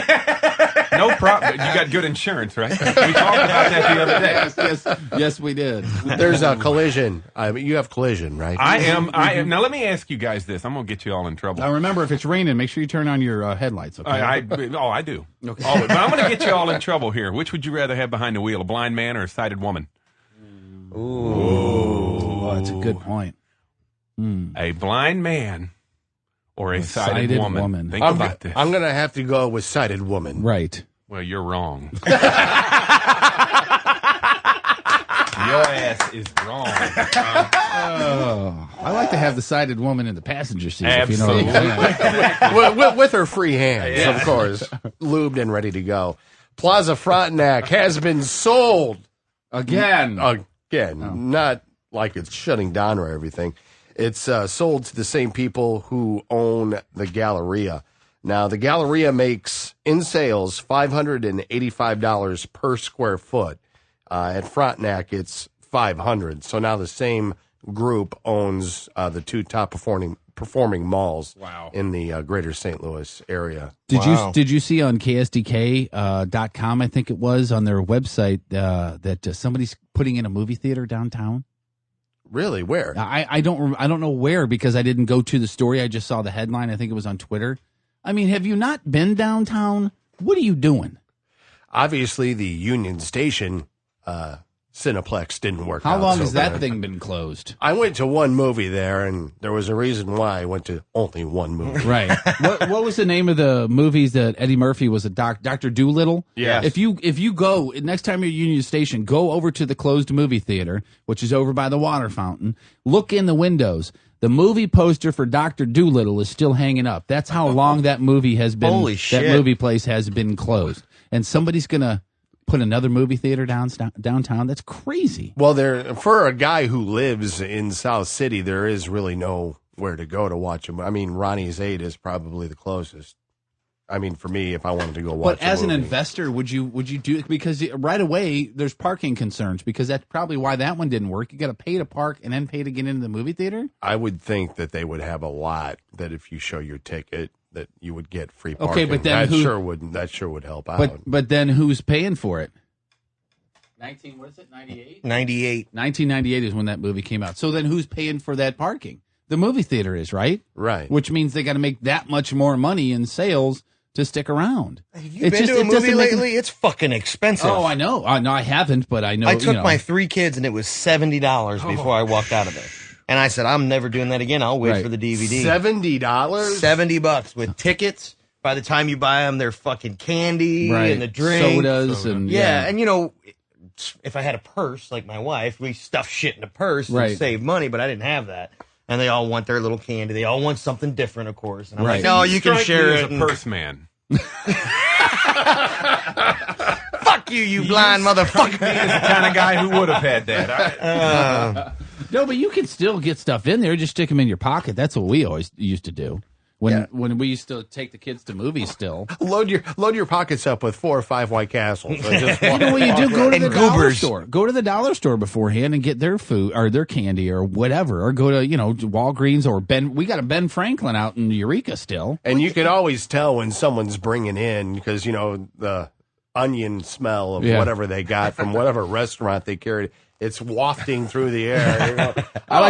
No problem. You got good insurance, right? We talked about that the other day. Yes, we did. There's a collision. You have collision, right? I am. Now, let me ask you guys this. I'm going to get you all in trouble. Now, remember, if it's raining, make sure you turn on your headlights, okay? I do. Okay. But I'm going to get you all in trouble here. Which would you rather have behind the wheel, a blind man or a sighted woman? Oh, that's a good point. A blind man or a sighted woman. Think about this. I'm going to have to go with sighted woman. Right. Well, you're wrong. Your ass is wrong. I like to have the sighted woman in the passenger seat. Absolutely. If you know what I'm saying. with her free hands, of course, lubed and ready to go. Plaza Frontenac has been sold Again. Not like it's shutting down or everything. It's sold to the same people who own the Galleria. Now, the Galleria makes in sales $585 per square foot. At Frontenac, it's $500. So now the same group owns the two top performing malls in the greater St. Louis area. Did you see on KSDK.com, I think it was, on their website, that somebody's putting in a movie theater downtown? Really? Where? I don't know where, because I didn't go to the story. I just saw the headline. I think it was on Twitter. I mean, have you not been downtown? What are you doing? Obviously, the Union Station Cineplex didn't work out. How long so has that bad. thing been closed? I went to one movie there, and there was a reason why I went to only one movie. Right. What was the name of the movies that Eddie Murphy was a Dr. Doolittle? Yes. If you go, next time you're at Union Station, go over to the closed movie theater, which is over by the water fountain. Look in the windows. The movie poster for Dr. Doolittle is still hanging up. That's how long that movie has been. Holy shit. That movie place has been closed. And somebody's going to put another movie theater downtown? That's crazy. Well, for a guy who lives in South City, there is really nowhere to go to watch him. I mean, Ronnie's 8 is probably the closest. I mean, for me, if I wanted to go watch. But as an movie. investor, would you do it? Because right away there's parking concerns, because that's probably why that one didn't work. You got to pay to park and then pay to get into the movie theater. I would think that they would have a lot that if you show your ticket that you would get free parking. Okay, but then that sure would help out. But then who's paying for it? 98? 98. 1998 is when that movie came out. So then who's paying for that parking? The movie theater is, right? Right. Which means they got to make that much more money in sales to stick around. Have you been to a movie lately? It's fucking expensive. Oh, I know. No, I haven't, but I know. I took my 3 kids, and it was $70 before I walked out of there. And I said, I'm never doing that again. I'll wait for the DVD. $70? $70 with tickets. By the time you buy them, they're fucking candy and the drink. Sodas. And and you know, if I had a purse like my wife, we stuff shit in a purse and save money, but I didn't have that. And they all want their little candy. They all want something different, of course. And I'm like, no, you can share it. As a purse man. Fuck you, you blind motherfucker. Me is the kind of guy who would have had that. No, but you can still get stuff in there. Just stick them in your pocket. That's what we always used to do. When we used to take the kids to movies still. Load your pockets up with 4 or 5 White Castles. You know what you do? Go to the dollar store. Go to the dollar store beforehand and get their food or their candy or whatever. Or go to, Walgreens or Ben. We got a Ben Franklin out in Eureka still. And you can always tell when someone's bringing in because, the onion smell of whatever they got from whatever restaurant they carried. It's wafting through the air. I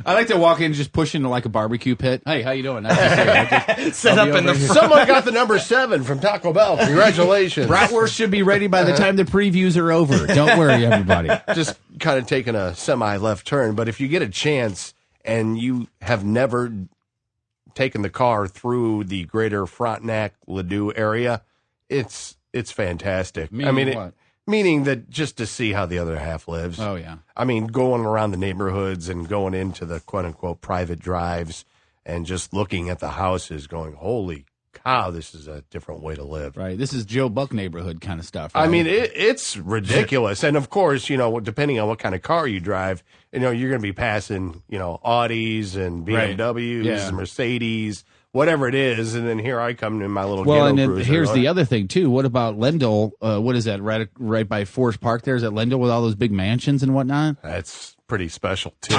like to walk in and just push into like a barbecue pit. Hey, how you doing? Nice to see you. Set up in the front. Someone got the number 7 from Taco Bell. Congratulations. Bratwurst should be ready by the time the previews are over. Don't worry, everybody. Just kind of taking a semi-left turn. But if you get a chance and you have never taken the car through the greater Frontenac-Ladue area, it's fantastic. Meaning that just to see how the other half lives. Oh, yeah. I mean, going around the neighborhoods and going into the quote-unquote private drives and just looking at the houses going, holy cow, this is a different way to live. Right. This is Joe Buck neighborhood kind of stuff. Right? I mean, it's ridiculous. And, of course, depending on what kind of car you drive, you're going to be passing, Audis and BMWs and Mercedes, whatever it is, and then here I come in my little ghetto and then cruiser. Here's the other thing too. What about Lendl? What is that? Right by Forest Park. There's at Lendl with all those big mansions and whatnot. That's pretty special too.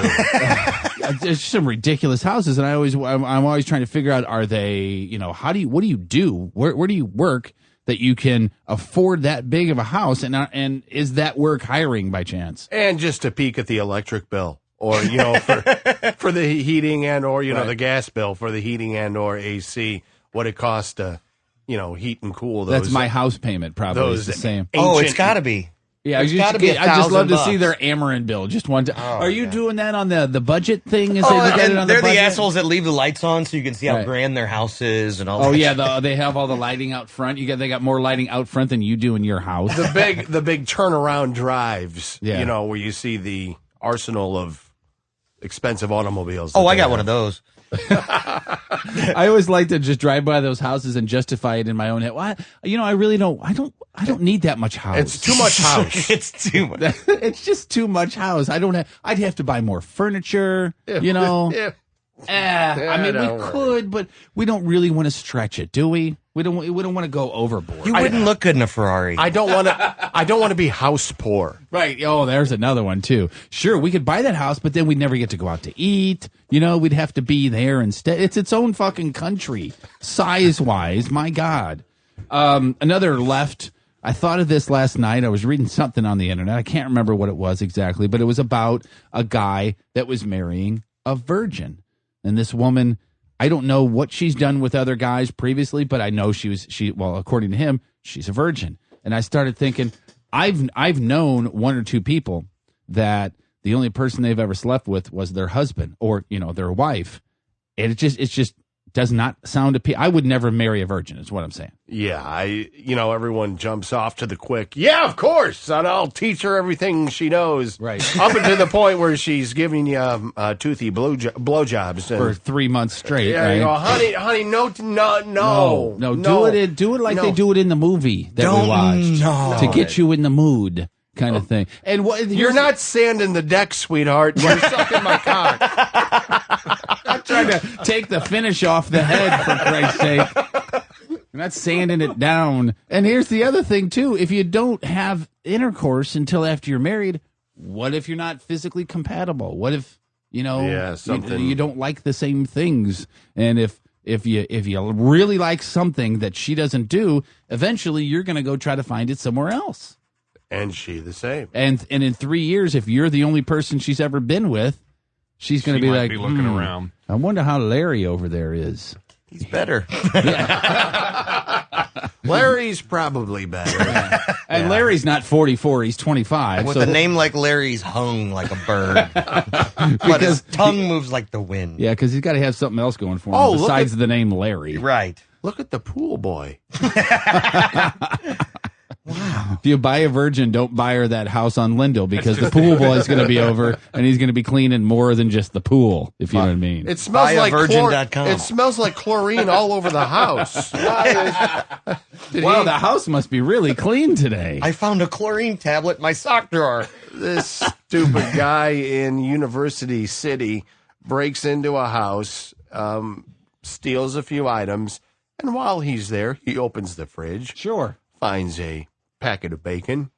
There's some ridiculous houses, and I'm always trying to figure out: are they? What do you do? Where do you work that you can afford that big of a house? And is that work hiring by chance? And just to peek at the electric bill. Or, for the heating and or, the gas bill for the heating and or AC, what it costs to, heat and cool those. That's my house payment probably is the same. Oh, it's got to be. Yeah, It's gotta be I just love to $1,000. see their Amarin bill. Just one time. Oh, Are you yeah. doing that on the budget thing? Is Oh, they look at and it on they're the the budget? assholes that leave the lights on so you can see how Right. grand their house is and all Oh that. yeah, they have all the lighting out front. They got more lighting out front than you do in your house. The big turnaround drives, Yeah. where you see the arsenal of expensive automobiles. Oh, that I they got have. one of those. I always like to just drive by those houses and justify it in my own head. Why? I really don't. I don't need that much house. It's too much house. It's too much. It's just too much house. I'd have to buy more furniture. Yeah. I mean, don't we worry. could, but we don't really want to stretch it, do we? We don't want to go overboard. You wouldn't look good in a Ferrari. I don't want to be house poor. Right. Oh, there's another one too. Sure, we could buy that house, but then we'd never get to go out to eat. We'd have to be there instead. It's its own fucking country, size-wise. My God. Another left. I thought of this last night. I was reading something on the internet. I can't remember what it was exactly, but it was about a guy that was marrying a virgin. And this woman, I don't know what she's done with other guys previously, but I know according to him, she's a virgin. And I started thinking, I've known one or two people that the only person they've ever slept with was their husband or, their wife. And it just does not sound appealing. I would never marry a virgin, is what I'm saying. Yeah, everyone jumps off to the quick. Yeah, of course, and I'll teach her everything she knows. Right. Up until the point where she's giving you toothy blowjobs For 3 months straight, yeah, right? you go, honey, no, Do it like they do it in the movie that we watched to get you in the mood, kind of thing. And You're not sanding the deck, sweetheart. You're sucking my cock. I'm trying to take the finish off the head, for Christ's sake. You're not sanding it down. And here's the other thing, too. If you don't have intercourse until after you're married, what if you're not physically compatible? What if, something you don't like the same things? And if you really like something that she doesn't do, eventually you're going to go try to find it somewhere else. And she the same. And in 3 years, if you're the only person she's ever been with, she's going to be like, looking around. I wonder how Larry over there is. He's better. Larry's probably better. And Larry's not 44, he's 25. With so a name like Larry, he's hung like a bird. But his tongue moves like the wind. Yeah, because he's got to have something else going for him Oh, look besides at- the name Larry. Right. Look at the pool boy. If you buy a virgin, don't buy her that house on Lindell because the pool boy is going to be over and he's going to be cleaning more than just the pool, if you know what I mean. It smells like BuyAvirgin.com. It smells like chlorine all over the house. Wow, the house must be really clean today. I found a chlorine tablet in my sock drawer. This stupid guy in University City breaks into a house, steals a few items, and while he's there, he opens the fridge. Sure. Finds a packet of bacon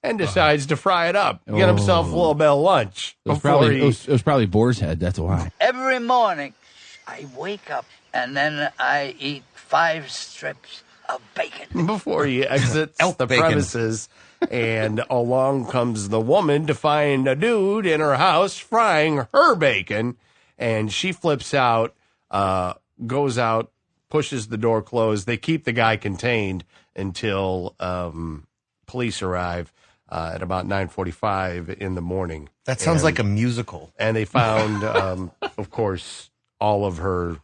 and decides to fry it up. Get himself a little bit of lunch It was, before probably, it was probably Boar's Head, that's why. Every morning, I wake up and then I eat 5 strips of bacon. before he exits Elk the bacon. premises. And along comes the woman to find a dude in her house frying her bacon. And she flips out, goes out, pushes the door closed. They keep the guy contained until police arrive at about 9:45 in the morning. That sounds like a musical. And they found, of course, all of her,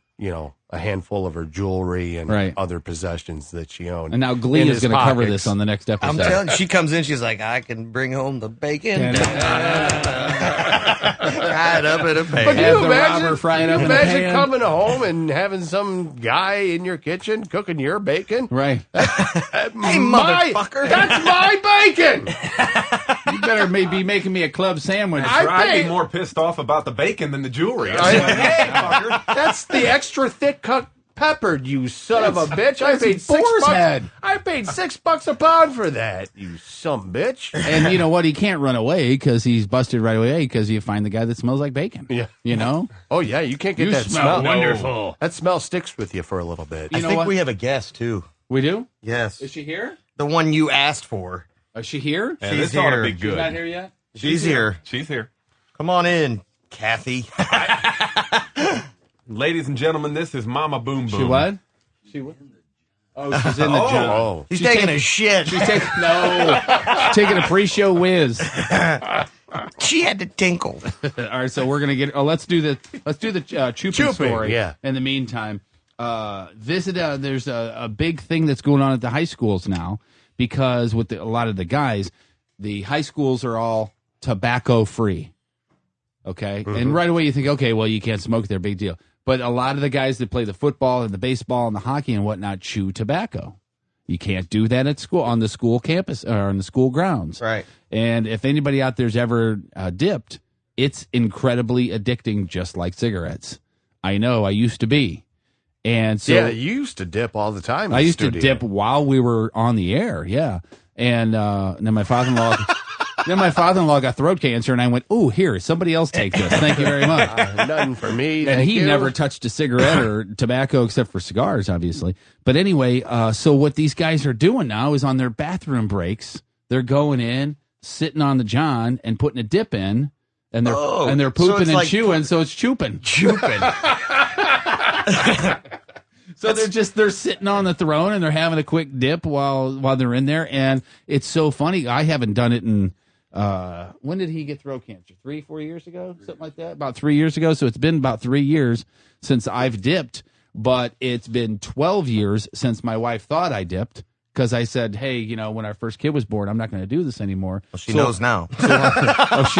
a handful of her jewelry and Right. other possessions that she owned. And now Glee in is his going to cover pockets. this on the next episode. I'm telling you, she comes in, she's like, I can bring home the bacon. Fry it up in a pan. But Have you the imagine, robber fry it up you in a imagine pan? coming home and having some guy in your kitchen cooking your bacon? Right. Hey, motherfucker. That's my bacon! You better maybe making me a club sandwich. I'd paid- be more pissed off about the bacon than the jewelry. That's the extra thick cut peppered, you son of a bitch. I paid Boar's $6. Head. I paid $6 a pound for that, you some bitch. And you know what? He can't run away because he's busted right away because you find the guy that smells like bacon. Yeah. You know? Oh yeah, you can't get You that smell smell. wonderful. That smell sticks with you for a little bit. I know think what? we have a guest, too. We do? Yes. Is she here? The one you asked for. Is she here? Yeah, She's this ought to here. be She's good. She's not here yet? She's here. She's here. Come on in, Kathy. Ladies and gentlemen, this is Mama Boom Boom. She what? She what? Oh, she's in the John. Oh. He's taking a shit. She's taking a pre-show whiz. She had to tinkle. All right, so we're gonna get. Oh, let's do the Chupin story. Yeah. In the meantime, there's a big thing that's going on at the high schools now because with a lot of the guys, the high schools are all tobacco free. Okay, and right away you think, okay, well you can't smoke there, big deal. But a lot of the guys that play the football and the baseball and the hockey and whatnot chew tobacco. You can't do that at school, on the school campus or on the school grounds. Right. And if anybody out there's ever dipped, it's incredibly addicting, just like cigarettes. I know, I used to be. And so yeah, you used to dip all the time. I used to dip while we were on the air, yeah. And then my father-in-law got throat cancer, and I went, "Oh, here, somebody else take this. Thank you very much." Nothing for me. And he never touched a cigarette or tobacco except for cigars, obviously. But anyway, so what these guys are doing now is on their bathroom breaks, they're going in, sitting on the John, and putting a dip in, and they're pooping and chewing, so it's chupin. So they're sitting on the throne and they're having a quick dip while they're in there, and it's so funny. I haven't done it in when did he get throat cancer? 3-4 years ago, something like that. About 3 years ago. So it's been about 3 years since I've dipped, but it's been 12 years since my wife thought I dipped because I said, "Hey, when our first kid was born, I'm not going to do this anymore." Well, she knows now. She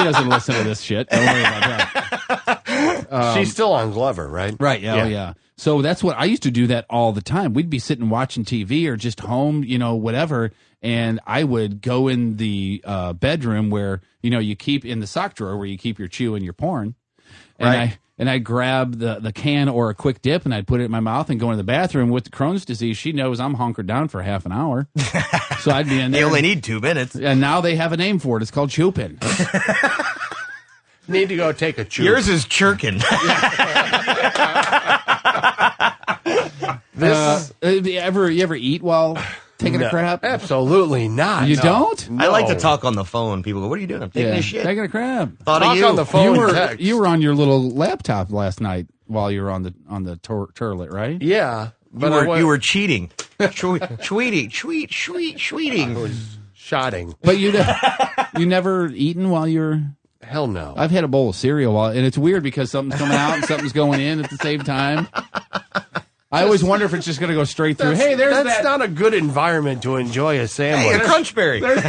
doesn't listen to this shit. Don't worry about that. She's still on Glover, right? Right. Yeah. Yeah. So that's what I used to do that all the time. We'd be sitting watching TV or just home, whatever. And I would go in the bedroom where, you keep in the sock drawer where you keep your chew and your porn. And I'd grab the can or a quick dip and I'd put it in my mouth and go into the bathroom. With the Crohn's disease, she knows I'm hunkered down for half an hour. So I'd be in there. You only need 2 minutes. And now they have a name for it. It's called chupin. Need to go take a chew. Yours is chirkin. You ever eat while taking a crap? Absolutely not. You don't? I like to talk on the phone. People go, "What are you doing?" I'm taking a shit. Taking a crap. Thought Talk of you. on the phone. You were on your little laptop last night while you were on the toilet, right? Yeah, but you were cheating. Tweeting. I was shotting. But you never eaten while you're. Hell no. I've had a bowl of cereal and it's weird because something's coming out and something's going in at the same time. I always wonder if it's just going to go straight through. That's not a good environment to enjoy a sandwich. Hey, a Crunchberry. There's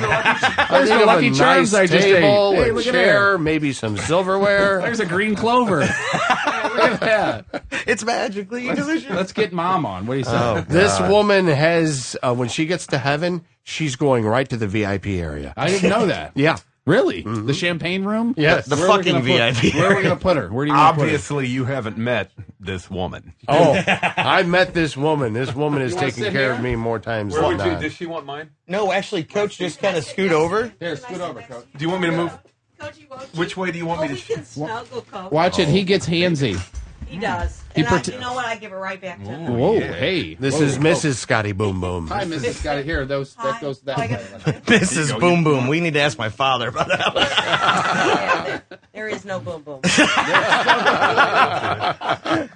the Lucky Charms I just ate. Hey, A look at chair, there. maybe some silverware. There's a green clover. Hey, look at that. It's magically delicious. Let's get Mom on. What do you say? Oh, This woman has, when she gets to heaven, she's going right to the VIP area. I didn't know that. Yeah. Really? The champagne room? Yes. The fucking VIP. Where are we going to put her? Where do you want to put her? Obviously, you haven't met this woman. Oh, I met this woman. This woman has You wanna taken sit care here? of me more times Where than would you? not. Does she want mine? No, actually, Coach, just kind of scoot over. Here, scoot over, Coach. Do you want me to move? Coach, you won't. Which way do you want me to? Can snuggle, Coach. Watch it. He gets handsy. He does. He And you know what? I give it right back to him. Whoa, hey. This is Mrs. Scotty Boom Boom. Hi, Mrs. Scotty. Here, that goes that way. Mrs. Boom Boom. We need to ask my father about that. There is no boom boom.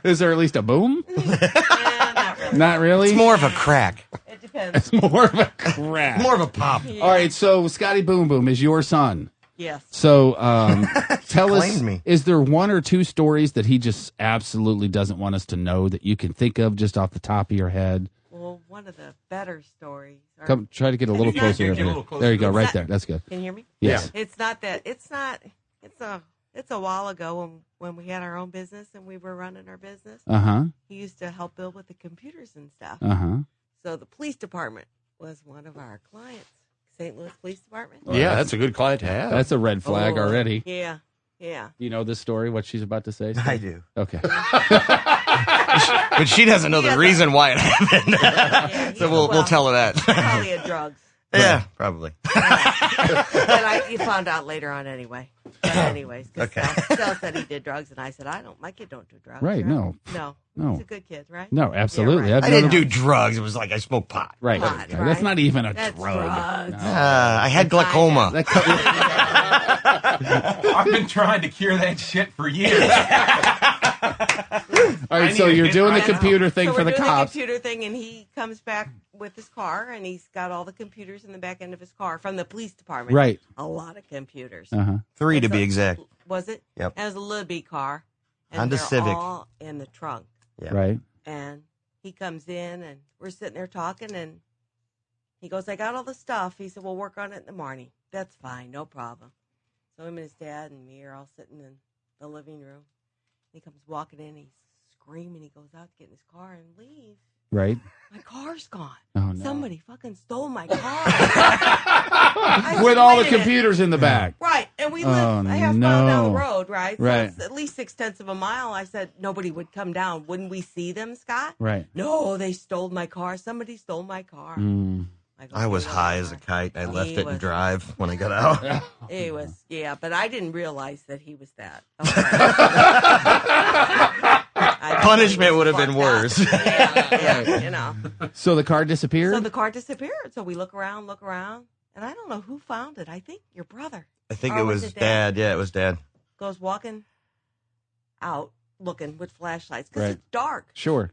Is there at least a boom? Not really. Not really? It's more of a crack. It depends. It's more of a crack. More of a pop. Yeah. All right, so Scotty Boom Boom is your son. Yes. So tell us, claimed me. is there one or two stories that he just absolutely doesn't want us to know that you can think of just off the top of your head? Well, one of the better stories. Come, try to get a little closer. get a Over little there. closer. There you go, right there. That's good. Can you hear me? Yes. It's not that. It's a while ago when we had our own business and we were running our business. Uh-huh. He used to help build with the computers and stuff. Uh-huh. So the police department was one of our clients. St. Louis Police Department. Yeah, that's a good client to have. That's a red flag already. Yeah. Yeah. Do you know this story, what she's about to say? I do. Okay. But she doesn't know the reason why it happened. Yeah, So we'll tell her that. Probably had drugs. Yeah, probably. But you found out later on anyway. But anyways, 'cause Okay. Sal said he did drugs, and I said, my kid don't do drugs. Right, no. No. No. He's a good kid, right? No, absolutely. Yeah, right. I didn't do drugs. It was like I smoked pot. Right. Pot, That's right? not even a That's drug. drugs. No. I had glaucoma. I've been trying to cure that shit for years. All right, so you're doing the computer thing so for the we're doing cops. the computer thing, and he comes back with his car, and he's got all the computers in the back end of his car from the police department. Right. A lot of computers. 3 to be exact. Was it? Yep. It was a Libby car. And Honda they're Civic. all in the trunk. Yeah. Right. And he comes in, and we're sitting there talking, and he goes, I got all the stuff. He said, we'll work on it in the morning. That's fine, no problem. So him and his dad and me are all sitting in the living room. He comes walking in, he's screaming. He goes out to get in his car and leave. Right. My car's gone. Oh, no. Somebody fucking stole my car. With all the computers in the back. Right. And we live a half mile down the road, right? So Right. it's at least 6/10 of a mile. I said, nobody would come down. Wouldn't we see them, Scott? Right. No, they stole my car. Somebody stole my car. I was high as a kite. I left He it in was- drive when I got out. It was, yeah, but I didn't realize that he was that. Punishment would have been worse. Yeah, you know. So the car disappeared? So the car disappeared. So we look around, and I don't know who found it. I think your brother. I think Or it was Dad. Yeah, it was Dad. Goes walking out looking with flashlights because Right. it's dark. Sure.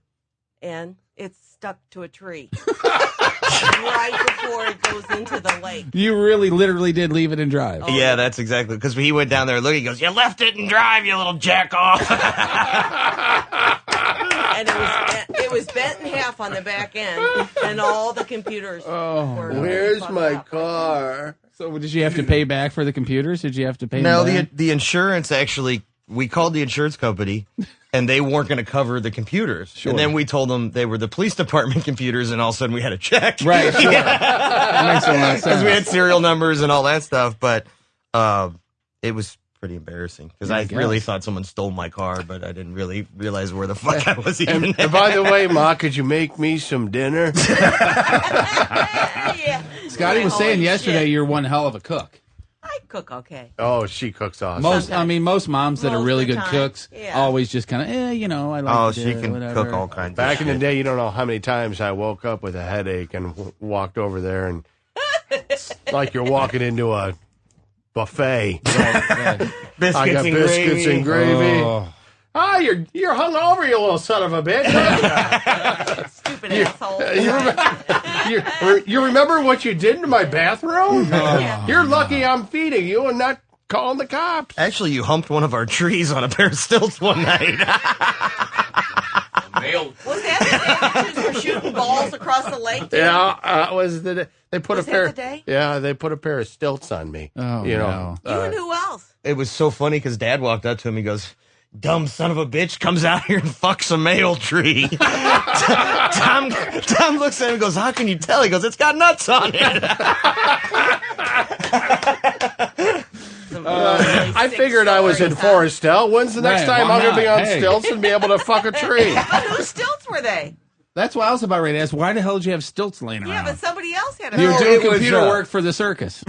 And it's stuck to a tree right before it goes into the lake. You really literally did leave it in drive. Oh, Yeah, that's exactly because he went down there. Look, he goes, "You left it in drive, you little jack off." And it was bent in half on the back end, and all the computers. were Where's fucked my up. car? So did you have to pay back for the computers? Did you have to pay No, them back? the insurance actually. We called the insurance company, and they weren't going to cover the computers. Sure. And then we told them they were the police department computers, and all of a sudden we had a check. Right, sure. That makes a lot of Because we had sense. serial numbers and all that stuff. But it was pretty embarrassing because Yeah, I I really guess. thought someone stole my car, but I didn't really realize where the fuck I was even. And by the way, Ma, could you make me some dinner? Yeah. Scotty was saying yesterday you're one hell of a cook. I cook okay. Oh, she cooks awesome. Most moms that are Most really of the good time, cooks yeah. always just kind of, I like Oh, to she do can whatever. cook all kinds. Back of in the shit. day, you don't know how many times I woke up with a headache and walked over there and it's like you're walking into a buffet. Biscuits I got and biscuits gravy. and gravy. Oh. Ah, you're hungover, you little son of a bitch. Stupid asshole. You remember what you did in my bathroom? You're lucky I'm feeding you and not calling the cops. Actually, you humped one of our trees on a pair of stilts one night. Was that the day that you were shooting balls across the lake? Too? Yeah, it was the they put Was a that pair. the day? Yeah, they put a pair of stilts on me. Oh, you know, no. You and who else? It was so funny because Dad walked up to him. He goes, "Dumb son of a bitch comes out here and fucks a maple tree." Tom looks at him and goes, "How can you tell?" He goes, "It's got nuts on it." I figured I was in Forestel. When's the next Right, time why I'm going to be not? on Hey. stilts and be able to fuck a tree? But whose stilts were they? That's what I was about ready to ask. Why the hell did you have stilts laying Yeah, around? but somebody else had You a were doing it was, computer work for the circus.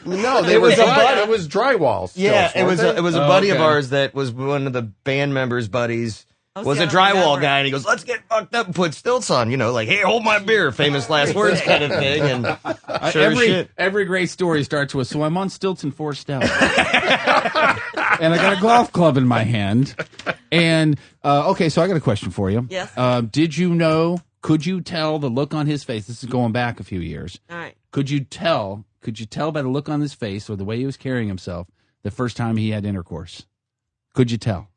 No, they It were was a dry, buddy- it was drywall. Stilts, Yeah, it was weren't a they? buddy of okay. ours that was one of the band members' buddies. Oh, Was see, a I don't drywall remember. guy, and he goes, "Let's get fucked up and put stilts on." You know, like, "Hey, hold my beer," famous last words kind of thing. And sure as shit. every great story starts with, so I'm on stilts in Forestel. And I got a golf club in my hand. And, okay, so I got a question for you. Yes. Could you tell the look on his face? This is going back a few years. All right. Could you tell by the look on his face or the way he was carrying himself the first time he had intercourse? Could you tell?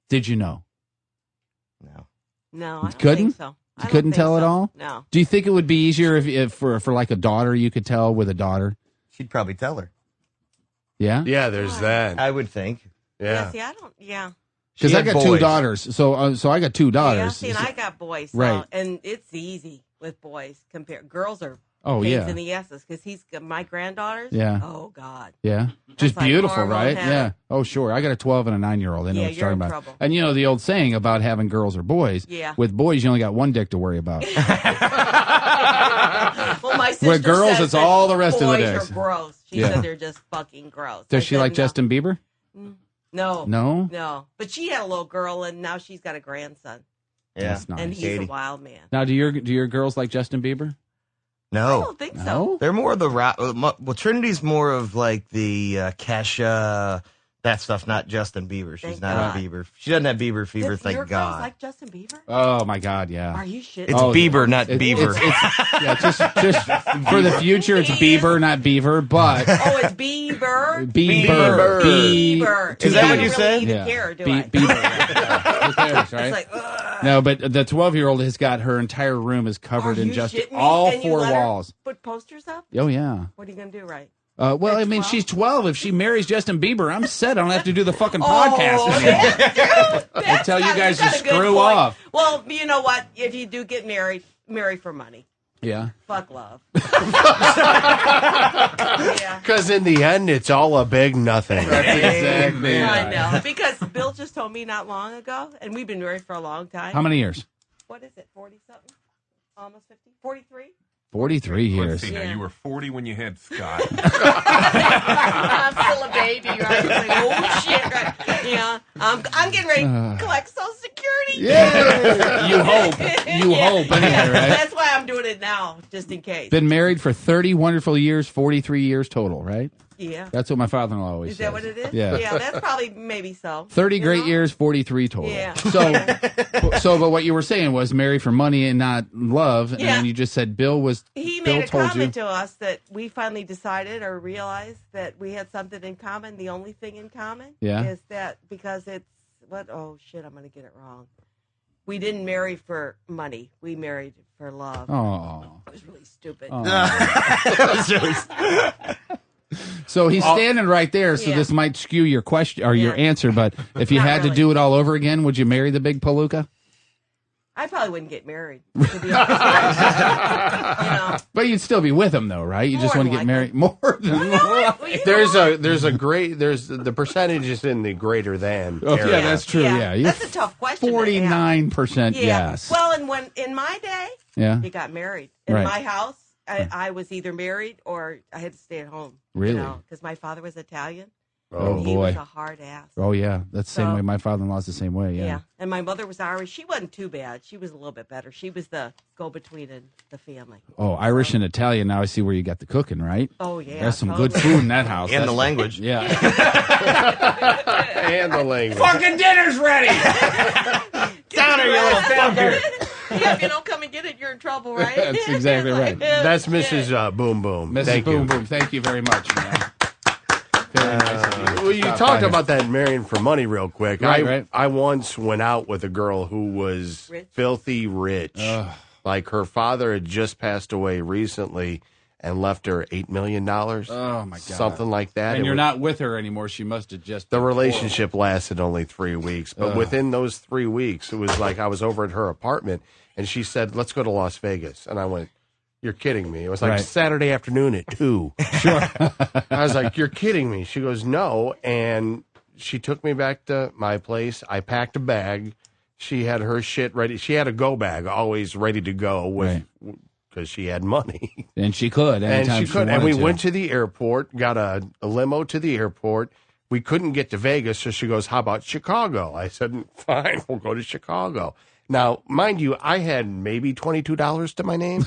Did you know? No, I don't Couldn't? think so. I You don't couldn't think tell at so. all? No. Do you think it would be easier if for like a daughter you could tell with a daughter? She'd probably tell her. Yeah? Yeah, there's that. I would think. Yeah. See, I don't. Yeah. Because She I had got two boys. daughters. So I got two Yeah, daughters. see, and I got boys. So, Right. And it's easy with boys. Girls are Oh, pains yeah. in the asses because he's got my granddaughters. Yeah. Oh God. Yeah. Just like beautiful, hormone right? heaven. Yeah. Oh, sure. I got a 12 and a 9-year-old. I know Yeah, what you're you're talking in about. trouble. And you know the old saying about having girls or boys. Yeah. With boys, you only got one dick to worry about. Well, my sister With girls, says it's that all the rest of the boys days. are gross. She Yeah. said they're just fucking gross. Does I she said, like no. Justin Bieber? No. No? No. But she had a little girl, and now she's got a grandson. Yeah. That's nice. And he's a wild man. Now, do your girls like Justin Bieber? No. I don't think so. No? They're more of the rap. Well, Trinity's more of like the Kesha, that stuff, not Justin Bieber. She's Thank not God. a Bieber. She doesn't have Bieber fever, Your thank girls God. like Justin Bieber? Oh my God, yeah. Are you shitting? It's Bieber, not Beaver. Yeah, just for the future, it's Bieber, not Beaver, but Oh, it's Bieber. Bieber. Bieber. Is that what I you don't said? Really even Yeah. care, do I? Bieber. Yeah. Who cares, right? It's like, ugh. No, but the 12-year-old has got her entire room is covered Are in you just shitting me? all And you 4 let her walls. Put posters up? Oh yeah. What are you gonna do, right? Well, I mean, 12? she's 12. If she marries Justin Bieber, I'm set. I don't have to do the fucking podcast anymore. I tell you guys to screw off. Well, you know what? If you do get married, marry for money. Yeah. Fuck love. Because in the end, it's all a big nothing. That's exactly. I know. Because Bill just told me not long ago, and we've been married for a long time. How many years? What is it? 40-something? Almost 50? 43? 43 years. Let's see, now you were 40 when you had Scott. I'm still a baby, right? It's like, oh shit, right? Yeah, I'm getting ready to collect Social Security. Yeah, you hope. You hope, anyway, right? That's why I'm doing it now, just in case. Been married for 30 wonderful years, 43 years total, right? Yeah. That's what my father-in-law always Is says. that what it is? Yeah. Yeah, that's probably maybe so. 30 great years, 43 total. Yeah. But what you were saying was marry for money and not love, and Yeah. then you just said Bill He Bill made a told comment you. to us that we finally decided or realized that we had something in common. The only thing in common is that because it's what? Oh shit! I'm going to get it wrong. We didn't marry for money. We married for love. Oh, it was really stupid. So he's standing right there, so Yeah. this might skew your question or your answer. But if you Not had to really. do it all over again, would you marry the big palooka? I probably wouldn't get married. To be honest. But you'd still be with him, though, right? You just More want to get than married more than There's the percentage is in the greater than. Oh, area. yeah, that's true. Yeah, you're That's a tough question. 49% Yeah. yes. Well, and when in my day, Yeah. you got married. In Right. my house, I was either married or I had to stay at home. Really? Because my father was Italian. Oh, and he boy. was a hard ass. Oh yeah, that's the same So- way. My father-in-law's the same way. Yeah. And my mother was Irish. She wasn't too bad. She was a little bit better. She was the go-between in the family. Oh, Irish and Italian. Now I see where you got the cooking, right? Oh, yeah, There's some totally. good food in that house. And That's the language. Yeah. And the language. Fucking dinner's ready. Down here, you little fucker. Yeah, if you don't come and get it, you're in trouble, right? That's exactly right. That's Mrs. Boom Boom. Mrs. Thank Boom you. Boom, thank you very much. Man. Very nice of you. Well, you Stop talked by. about that marrying for money real quick. Right. I once went out with a girl who was filthy rich. Like her father had just passed away recently and left her $8 million. Oh my God, something like that. And It you're was- not with her anymore. She must have just The been relationship lasted only 3 weeks, but Ugh. within those 3 weeks, it was like I was over at her apartment, and she said, "Let's go to Las Vegas," and I went, "You're kidding me!" It was like Right. Saturday afternoon at 2. Sure. I was like, "You're kidding me!" She goes, "No," and she took me back to my place. I packed a bag. She had her shit ready. She had a go bag always ready to go with. Because she had money. And she could. And Anytime she could. And wanted we to. went to the airport, got a limo to the airport. We couldn't get to Vegas, so she goes, "How about Chicago?" I said, "Fine, we'll go to Chicago." Now, mind you, I had maybe $22 to my name.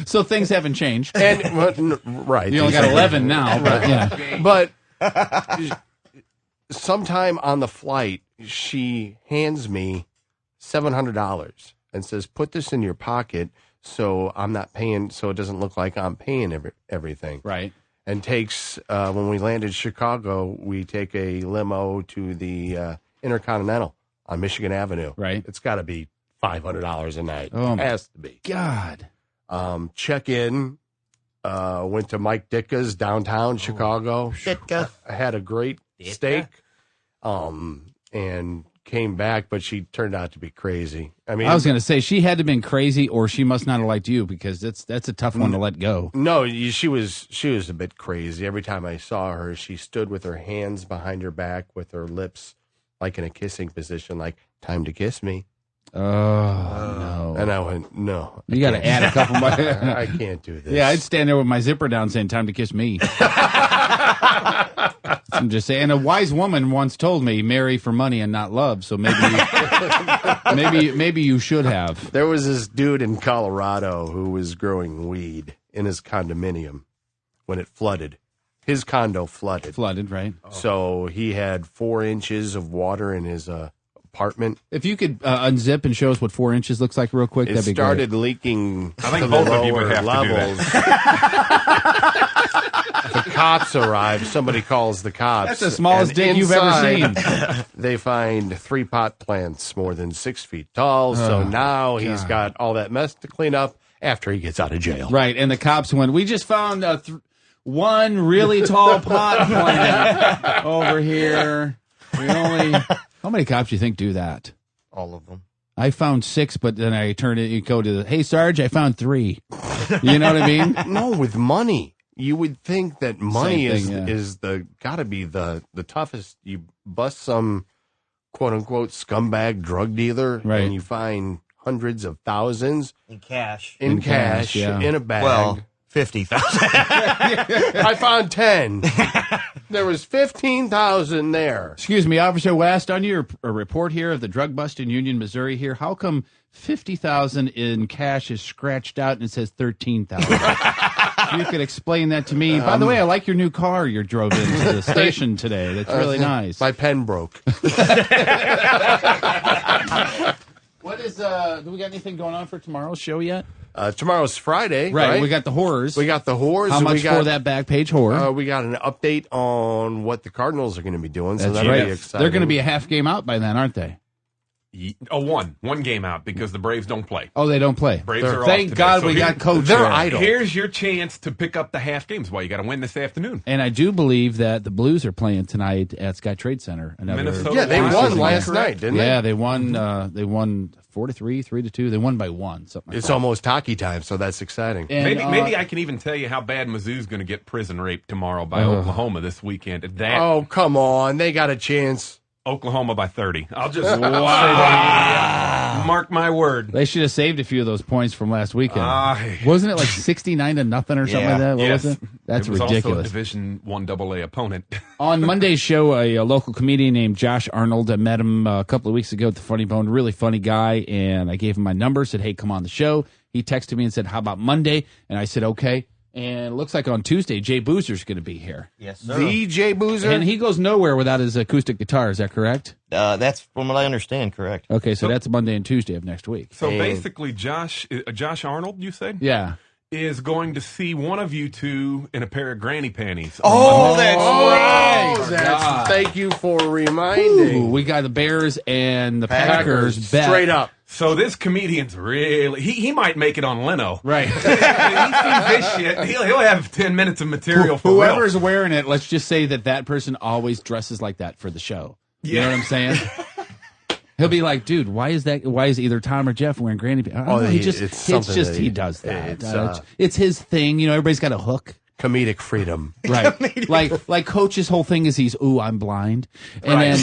So things haven't changed. And right. You only got 11 now, but yeah. But sometime on the flight, she hands me $700 and says, "Put this in your pocket so I'm not paying, so it doesn't look like I'm paying everything." Right. And takes, when we land in Chicago, we take a limo to the Intercontinental on Michigan Avenue. Right. It's got to be $500 a night. Oh, It has to be. God. Check in. Went to Mike Ditka's downtown Chicago. Ditka. I had a great steak. And came back, but she turned out to be crazy. I mean, I was going to say she had to have been crazy, or she must not have liked you, because that's a tough one to let go. no, she was a bit crazy. Every time I saw her, she stood with her hands behind her back, with her lips like in a kissing position, like "Time to kiss me." Oh no! And I went, "No, You got to add a couple more. I can't do this." Yeah, I'd stand there with my zipper down, saying, "Time to kiss me." I'm just saying. A wise woman once told me, "Marry for money and not love." So maybe, maybe you should have. There was this dude in Colorado who was growing weed in his condominium when it flooded. his condo flooded. Flooded, right? So he had 4 inches of water in his apartment. If you could unzip and show us what 4 inches looks like real quick, It that'd be started great. leaking I think to both the of you would lower have levels. to do that. The cops arrive. Somebody calls the cops. That's the smallest and dick you've ever inside, they find 3 pot plants more than 6 feet tall. So now he's got all that mess to clean up after he gets out of jail. Right, and the cops went, we just found one really tall pot plant over here. We only... How many cops do you think do that? All of them. I found 6, but then I turn it, you go to the, hey, Sarge, I found 3. You know what I mean? No, with money. You would think that money Same thing, is the gotta be the toughest. You bust some quote unquote scumbag drug dealer, Right. and you find hundreds of thousands In cash. in cash yeah. in a bag. Well, 50,000. I found 10. There was 15,000 there. Excuse me, Officer West, on your report here of the drug bust in Union, Missouri here, how come 50,000 in cash is scratched out and it says 13,000? You could explain that to me. By the way, I like your new car you drove into the station today. That's really nice. My pen broke. What is, do we got anything going on for tomorrow's show yet? Tomorrow's Friday, Right, we got the horrors. We got the horrors. How and much we got, for that back page horror? We got an update on what the Cardinals are going to be doing. So That's that'll right. be exciting. They're going to be a half game out by then, aren't they? One game out because the Braves don't play. Oh, they don't play. Braves are off Thank today. God So we here- got coach They're there. idle. Here's your chance to pick up the half games. Why you got to win this afternoon? And I do believe that the Blues are playing tonight at Sky Trade Center. Minnesota Yeah, they Wild won is last correct? night, didn't Yeah, they? they won. They won 4-3, 3-2. They won by 1. Something. Like It's that. almost hockey time, so that's exciting. And, Maybe I can even tell you how bad Mizzou's going to get prison raped tomorrow by Oklahoma this weekend. That Oh, come on. They got a chance. Oklahoma by 30. I'll just say that. Mark my word. They should have saved a few of those points from last weekend. Aye. Wasn't it like 69-0 or something like that? What Yes. was it? That's it was ridiculous. Also a Division I AA opponent. On Monday's show, a local comedian named Josh Arnold, I met him a couple of weeks ago at the Funny Bone. Really funny guy, and I gave him my number, said, hey, come on the show. He texted me and said, how about Monday? And I said, okay. And it looks like on Tuesday, Jay Boozer's going to be here. Yes, sir. The Jay Boozer? And he goes nowhere without his acoustic guitar. Is that correct? That's from what I understand, correct. Okay, so that's Monday and Tuesday of next week. So basically, Josh Arnold, you said? Yeah. Is going to see one of you two in a pair of granny panties. Oh, that's right. Thank you for reminding. Ooh, we got the Bears and the Packers bet. Straight up. So this comedian's really he might make it on Leno. Right. He sees this shit. He'll have 10 minutes of material for Whoever's real. wearing it, let's just say that person always dresses like that for the show. You know what I'm saying? He'll be like, dude, why is either Tom or Jeff wearing granny pants? He does that. It's his thing. You know, everybody's got a hook. Comedic freedom. Right. like Coach's whole thing is I'm blind. And then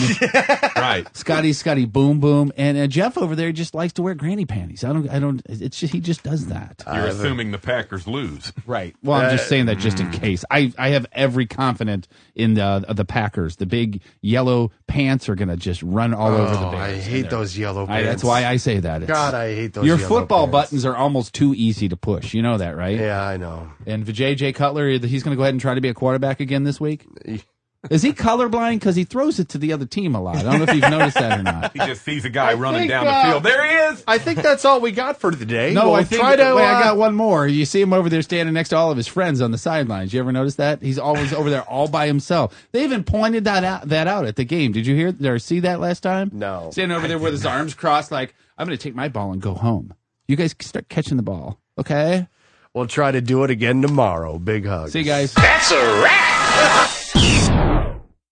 Right. Scotty boom boom. And Jeff over there just likes to wear granny panties. It's just, he just does that. You're assuming the Packers lose. Right. Well, I'm just saying that just in case. I have every confidence in the Packers. The big yellow pants are going to just run all over the Bears. I hate those yellow pants. That's why I say that. God, I hate those Your yellow football pants. buttons are almost too easy to push. You know that, right? Yeah, I know. And J.J. Cutler, he's going to go ahead and try to be a quarterback again this week? Is he colorblind? Because he throws it to the other team a lot. I don't know if you've noticed that or not. He just sees a guy running down the field. There he is. I think that's all we got for today. No, We'll I think try to. I got one more. You see him over there standing next to all of his friends on the sidelines. You ever notice that? He's always over there all by himself. They even pointed that out at the game. Did you hear or see that last time? No. Standing over there with his arms crossed like, I'm going to take my ball and go home. You guys start catching the ball, okay? We'll try to do it again tomorrow. Big hugs. See you guys. That's a wrap.